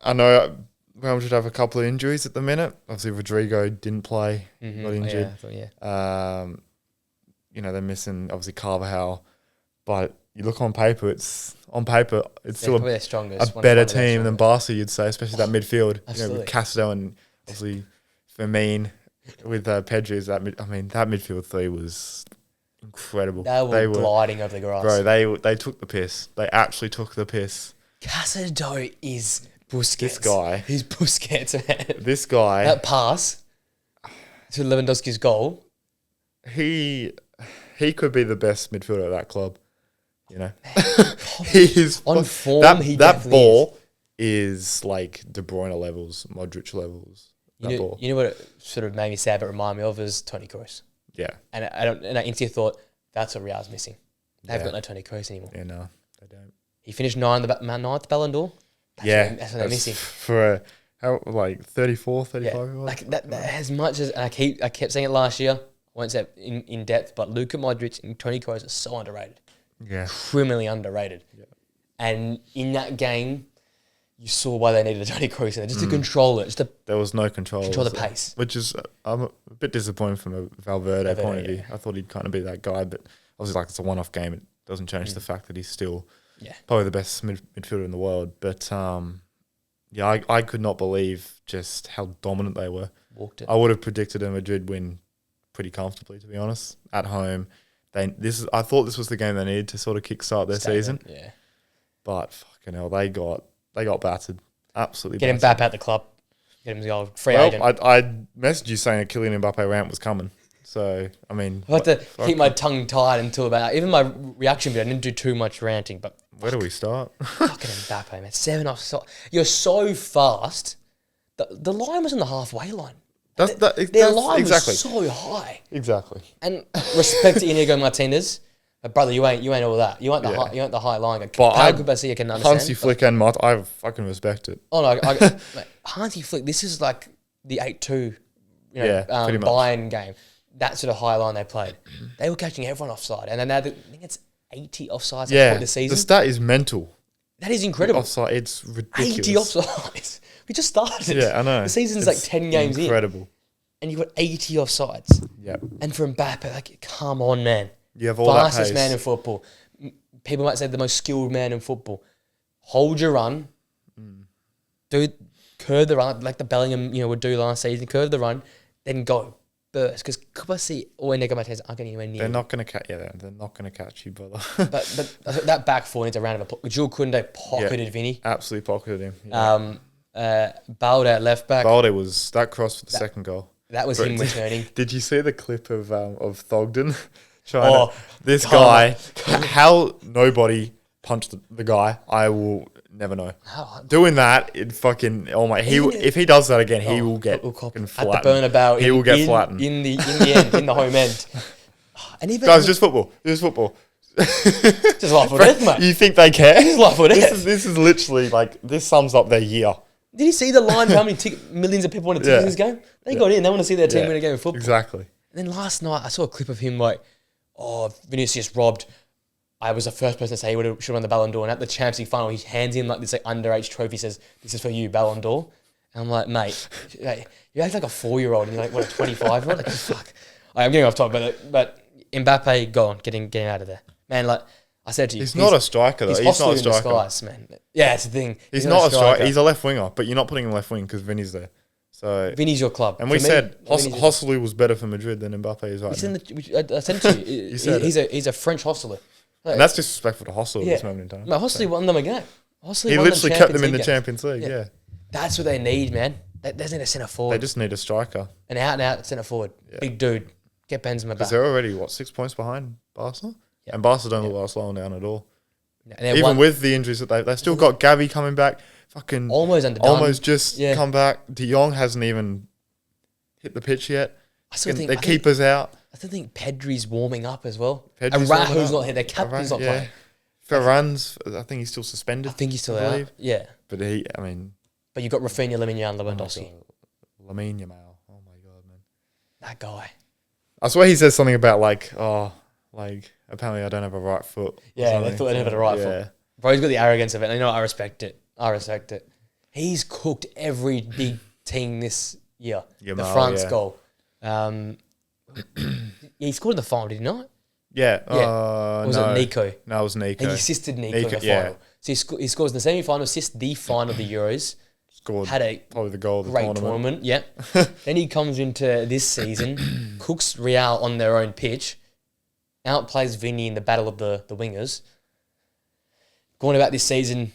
I know Real Madrid have a couple of injuries at the minute. Obviously, Rodrigo didn't play, got injured. They're missing, obviously, Carvajal. But you look on paper, it's still a better team than Barca, you'd say, especially that midfield. With Castro and obviously Firmino with Pedri. That midfield three was incredible. They were gliding over the grass. Bro, they took the piss. They actually took the piss. Castro is Busquets. This guy. He's Busquets, man. This guy. That pass to Lewandowski's goal. He could be the best midfielder at that club. He is on form. That ball is like De Bruyne levels, Modric levels. You know what it sort of made me sad but remind me of is Toni Kroos. Yeah. And I instantly thought that's what Real's missing. They've got no Toni Kroos anymore. Yeah, no, they don't. He finished ninth Ballon d'Or. That's what they're missing. For 34, 35. Yeah. Like that as much as I kept saying it last year. I won't say it in depth, but Luka Modric and Toni Kroos are so underrated. Yeah. Criminally underrated. Yeah. And in that game, you saw why they needed a Toni Kroos in there, just to control it. There was no control. Control the pace. Which is, I'm a bit disappointed from a Valverde point of view. I thought he'd kind of be that guy, but obviously it's a one-off game. It doesn't change the fact that he's still probably the best midfielder in the world. But I could not believe just how dominant they were. Walked it. I would have predicted a Madrid win pretty comfortably, to be honest, at home. I thought this was the game they needed to sort of kickstart their season. Yeah. But fucking hell, they got battered. Absolutely battered. Get Mbappe at the club. Get him to go free agent. I messaged you saying a Kylian Mbappe rant was coming. So, I mean... I had to keep my tongue tied until about... Even my reaction video, I didn't do too much ranting, but... Where do we start? Fucking Mbappe, man. 7 offside. You're so fast. The line was on the halfway line. Their line was so high. Exactly. And respect to Inigo Martinez, but brother, you ain't all that. You ain't the high line. But I can understand. Hansi Flick and Mott, I fucking respect it. Oh no, mate, Hansi Flick. This is like the 8-2, Bayern game. That sort of high line they played. They were catching everyone offside, and then I think it's 80 offsides at the season. The stat is mental. That is incredible. Offside, it's ridiculous. 80 offsides. We just started. Yeah, I know. The season's like 10 games incredible. And you've got 80 offsides. Yep. And for Mbappe, come on, man. You have all that pace. Fastest man in football. People might say the most skilled man in football. Hold your run. Curve the run, like the Bellingham would do last season. Curve the run, then go. Burst. Because Kubasi or Inigo Martinez aren't getting anywhere near. They're not going to catch. Yeah, they're not going to catch you, brother. but that back four needs a round of applause. Jules Koundé pocketed Vinny. Absolutely pocketed him. Yeah. Balde at left back. Balde was that cross for the second goal. That was him returning. Did you see the clip of Thogden this guy? How nobody punched the guy, I will never know. Doing that, if he does that again, he will get fucking flattened. At the Bernabeu, he will get flattened in the end, in the home end. And even guys, just football. Just life or death, mate. You think they care? Just life or death. This is literally this sums up their year. Did you see the line for how many millions of people want to ticket this game? They got in. They want to see their team win a game of football. Exactly. And then last night, I saw a clip of him Vinicius robbed I was the first person to say he should win the Ballon d'Or. And at the Champions League final, he hands in like this like underage trophy, says, "This is for you, Ballon d'Or." And I'm like, mate, you act like a 4-year-old and you're like, what, a 25-year-old? Like, fuck. I'm getting off topic, but Mbappe, go on, getting out of there. Man, like I said to you. He's not a striker, though. He's not a striker. Disguise, man. Yeah, it's the thing. He's not a striker. He's a left winger, but you're not putting him left wing because Vinny's there. So Vinny's your club. And we said Hostelry was better for Madrid than Mbappe is right now. I said it to you. He's a French Hostler. Like, and that's disrespectful to Hostel at this moment in time. No, Hostel won them a game. He literally kept them in the Champions League, yeah. That's what they need, man. They just need a centre forward. They just need a striker. An out centre forward. Yeah. Big dude. Get Benzema back. Because they're already, 6 points behind Barca? Yeah. And Barca don't look like slowing down at all. Yeah, even with the injuries that they've still got Gavi coming back. Fucking almost just come back. De Jong hasn't even hit the pitch yet. The keeper's out. I still think Pedri's warming up as well. And Rahu's not here. Their captain's not playing. Ferran's, I think he's still suspended. I think he's still out. Yeah. But But you've got Rafinha, Lamine Yamal, Lewandowski. Lamine Yamal. Oh my God, man. That guy. I swear he says something about apparently I don't have a right foot. Yeah, they thought they didn't have a right foot. Bro, he's got the arrogance of it. And you know what? I respect it. He's cooked every big team this year. The France goal. He scored in the final, did he not? Yeah. Or was it Nico? No, it was Nico. And he assisted Nico in the final. So he scores in the semi-final, assists the final of the Euros. Scored had a probably the goal of the great tournament. Yeah. Then he comes into this season, cooks Real on their own pitch, outplays Vinny in the battle of the wingers. Going about this season,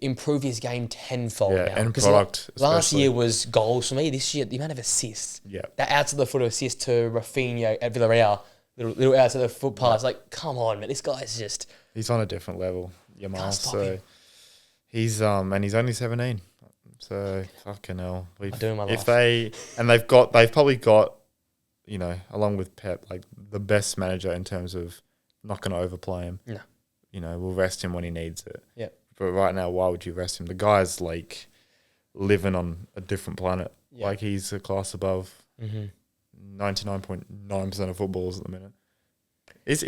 improve his game tenfold now. And product. Last year was goals for me. This year, the amount of assists. Yeah. That out to the foot assist to Rafinha at Villarreal, little out to the foot pass. Like, come on, man. This guy's just... He's on a different level, Yamal. So he's and he's only 17. So fucking hell. I'm doing my life. They've probably got, along with Pep, like the best manager in terms of not going to overplay him. No. We'll rest him when he needs it. Yeah. But right now, why would you rest him? The guy's like living on a different planet. Yeah. Like he's a class above 99.9% of footballers at the minute. Is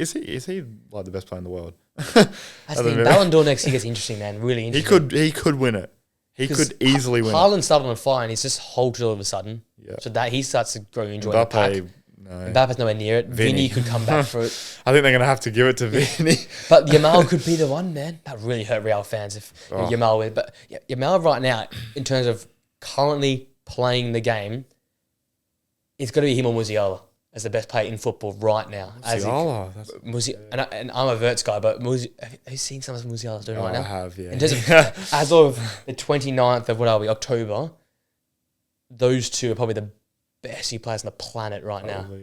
he like the best player in the world? That's the Ballon d'Or next year gets interesting, man. Really interesting. He could win it. He could easily win. Haaland started on fire and he's just halted all of a sudden. Yeah. So that he starts to grow enjoy the pack. No. Mbappe's nowhere near it. Vinny could come back for it. I think they're going to have to give it to Vinny. But Yamal could be the one, man. That really hurt Real fans if Yamal wins. But Yamal right now, in terms of currently playing the game, it's got to be him or Musiala as the best player in football right now. Musiala? And I'm a Verts guy, but have you seen some of Musiala's doing right now? I have, yeah. In terms of, as of the 29th of October, those two are probably the best players on the planet right now. Yeah.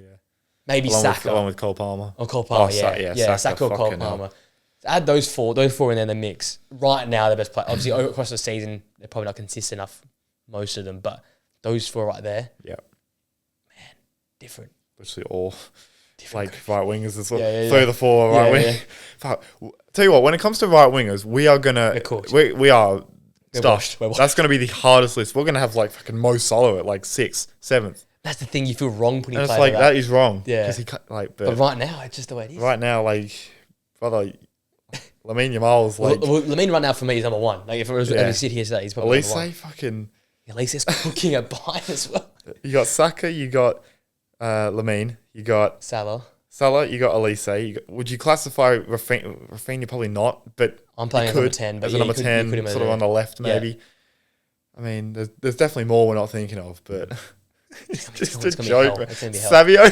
Maybe Saka. Along with Cole Palmer. Or Cole Palmer, Saka or Cole Palmer. So add those four in there in the mix. Right now, the best player. Obviously, across the season, they're probably not consistent enough, most of them, but those four right there. Yeah. Man, different. Literally all different right wingers as well. Yeah. 3 of the 4 right wing. Yeah. Tell you what, when it comes to right wingers, we are going to... We are... Stuffed. That's going to be the hardest list. We're going to have like fucking Mo Salah at like 6th, 7th. That's the thing. You feel wrong putting players like that is wrong. Yeah. He but right now, it's just the way it is. Right now, brother, Lamine Yamal's like... Well, Lamine right now for me is number 1. Like if it was to sit here today, he's probably number 1. Fucking... Elise's cooking at Bayern as well. You got Saka, you got Lamine, you got... Salah, you got Elise. Would you classify Rafinha? Probably not, but I'm playing as number 10. But as a number 10, sort of on the left, maybe. Yeah. I mean, there's definitely more we're not thinking of, but it's just a joke. Savio?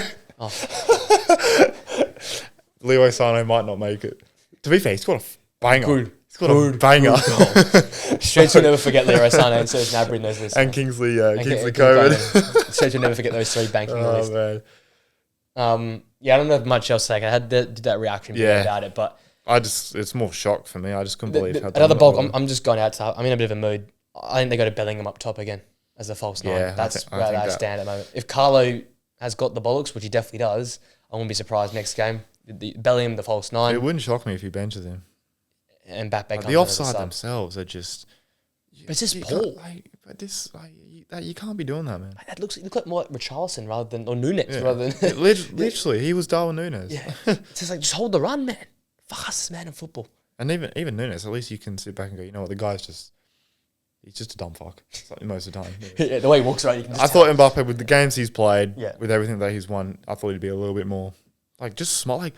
Leroy Sané might not make it. To be fair, he's got a banger. He's got a banger. Straight to never forget Leroy Sané and Serge Gnabry in those lists. And Kingsley Coman. Straight to never forget those 3 banking in the list. Man. I don't have much else to say. I did that reaction about it, but it's more shock for me. I just couldn't believe how another bulk. I'm just going out to. I'm in a bit of a mood. I think they got to Bellingham up top again as a false 9. Yeah, that's where I stand at the moment. If Carlo has got the bollocks, which he definitely does, I won't be surprised next game. Bellingham, the false 9. It wouldn't shock me if he benches him. And Mbappe comes the offside themselves are just. But it's just poor. You can't be doing that, man. That looks like more like Richarlison rather than Nunes rather than literally he was Darwin Nunes. Yeah, it's just like just hold the run, man. Fastest man in football. And even Nunes, at least you can sit back and go, you know what, the guy's he's just a dumb fuck. Like most of the time. Yeah, the way he walks around, you can just thought Mbappe, with the games he's played, with everything that he's won, I thought he'd be a little bit more, like, just small. Like,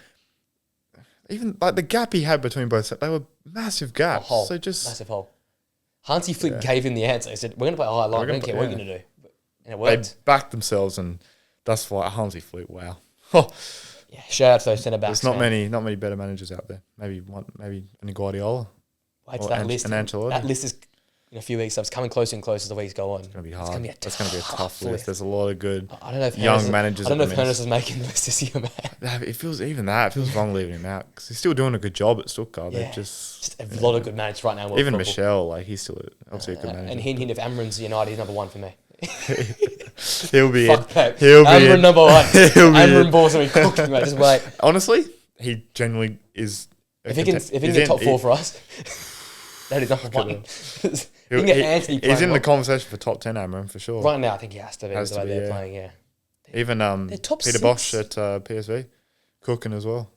even like the gap he had between both, they were massive gaps. So just massive hole. Hansi Flick gave him the answer. He said, "We're going to play a high line. We don't care what you're going to do." And it worked. They backed themselves, and that's why Hansi Flick. Wow. Yeah, shout out to those centre backs. There's not many better managers out there. Maybe only Guardiola. Wait till that list. That list is in a few weeks. So it's coming closer and closer as the weeks go on. It's going to be hard. It's going to be a tough list. There's a lot of good managers. I don't know if Hernes is making the list this year, man. It feels wrong leaving him out because he's still doing a good job at Stuttgart. Yeah, just a lot of good managers right now. Even Michel, like he's still obviously a good manager. And hint, if Amron's United, he's number one for me. He'll be Fuck that. Amron number one. Amron balls will be cooking, mate. Just wait. Honestly, he genuinely is. If he can get top four for us, that is number one. He's in the conversation for top 10, Amron, for sure. Right now, I think he has to be the way they're playing. Yeah. Even Peter Bosch at PSV, cooking as well.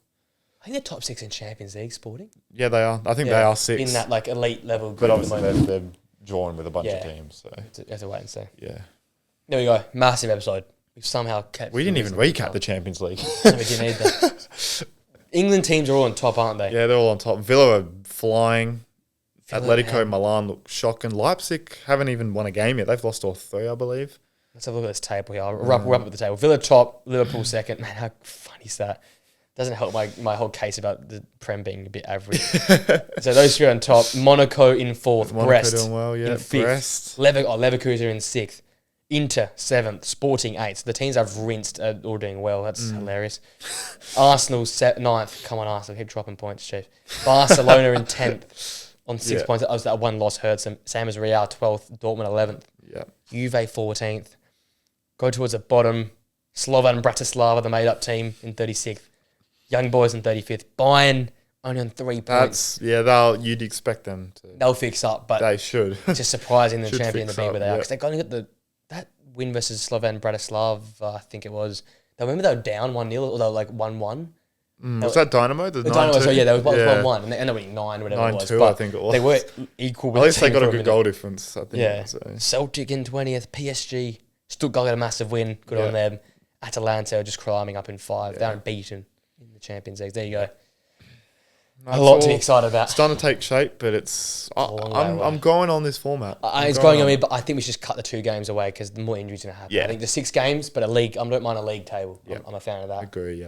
I think they're top 6 in Champions League sporting. Yeah, they are. I think they are 6 in that like elite level. But obviously they're drawing with a bunch of teams. So you have to wait and see. Yeah. There we go. Massive episode. We've somehow kept. We didn't even recap the Champions League. No, we didn't either. England teams are all on top, aren't they? Yeah, they're all on top. Villa are flying. Atletico Milan look shocking. Leipzig haven't even won a game yet. They've lost all 3, I believe. Let's have a look at this table here. I'll wrap up with the table. Villa top, Liverpool second. Man, how funny is that? Doesn't help my whole case about the Prem being a bit average. So those 3 on top. Monaco in 4th. Brest doing well, yeah. in 5th. Leverkusen in 6th. Inter 7th. Sporting 8th. The teams I've rinsed are all doing well. That's hilarious. Arsenal 9th. Come on, Arsenal. Keep dropping points, Chief. Barcelona in 10th. On 6 points. That one loss hurts them. Same as Real 12th. Dortmund 11th. Yeah. Juve 14th. Go towards the bottom. Slovan Bratislava, the made-up team, in 36th. Young Boys in 35th. Bayern only on 3 points. You'd expect them to. They'll fix up, but they should. It's just surprising the champion to be where they are because they're going to get that win versus Slovan Bratislava. I think it was. I remember they were down 1-0 or they were like 1-1. Was that Dynamo? The Dynamo. So there was 1-1, and they ended up winning 9, whatever it was. 9-2, I think it was. They were equal. With At least they got a good goal difference. I think. Yeah. Celtic in 20th. PSG. Stuttgart got a massive win. Good on them. Atalanta just climbing up in 5. Yeah. They're unbeaten in the Champions League. There you go. A lot to be excited about. It's starting to take shape, but I'm going on this format. It's going on me, but I think we should just cut the 2 games away because the more injuries are going to happen. Yeah. I think the 6 games, but a league. I don't mind a league table. Yep. I'm a fan of that. Agree.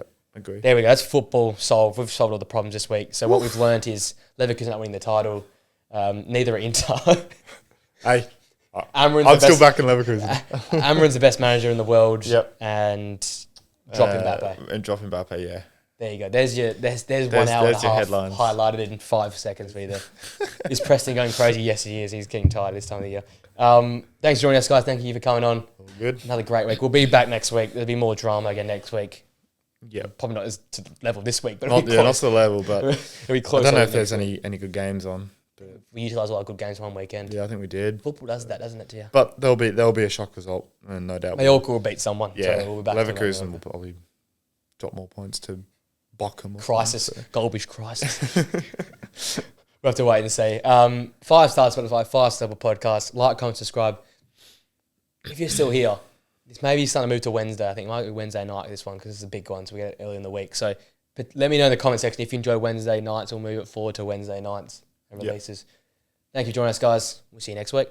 There we go. That's football solved. We've solved all the problems this week. So what we've learned is Leverkusen not winning the title. Neither are Inter. Hey. I'm still back in Leverkusen. Amron's the best manager in the world. Yep. And drop Mbappe. And drop Mbappe, yeah. There you go. There's 1 hour and a half headlines highlighted in 5 seconds for you there. Is Preston going crazy? Yes, he is. He's getting tired this time of the year. Thanks for joining us, guys. Thank you for coming on. All good. Another great week. We'll be back next week. There'll be more drama again next week. Yeah. Probably not as to the level this week, but not to the level, but it'll be close. I don't know if there's any good games on. We utilised a lot of good games one weekend. Yeah, I think we did. Football does that, doesn't it, to you? But there'll be a shock result, and no doubt. They all will beat someone. Yeah, so we'll be back Leverkusen will probably drop more points to Bochum. Crisis, Golbish crisis. We'll have to wait and see. 5 stars, Spotify, 5-star podcast. Like, comment, subscribe. If you're still here, it's maybe starting to move to Wednesday. I think it might be Wednesday night this one because it's a big one, so we get it early in the week. So, but let me know in the comment section if you enjoy Wednesday nights. We'll move it forward to Wednesday nights and releases. Yep. Thank you for joining us, guys. We'll see you next week.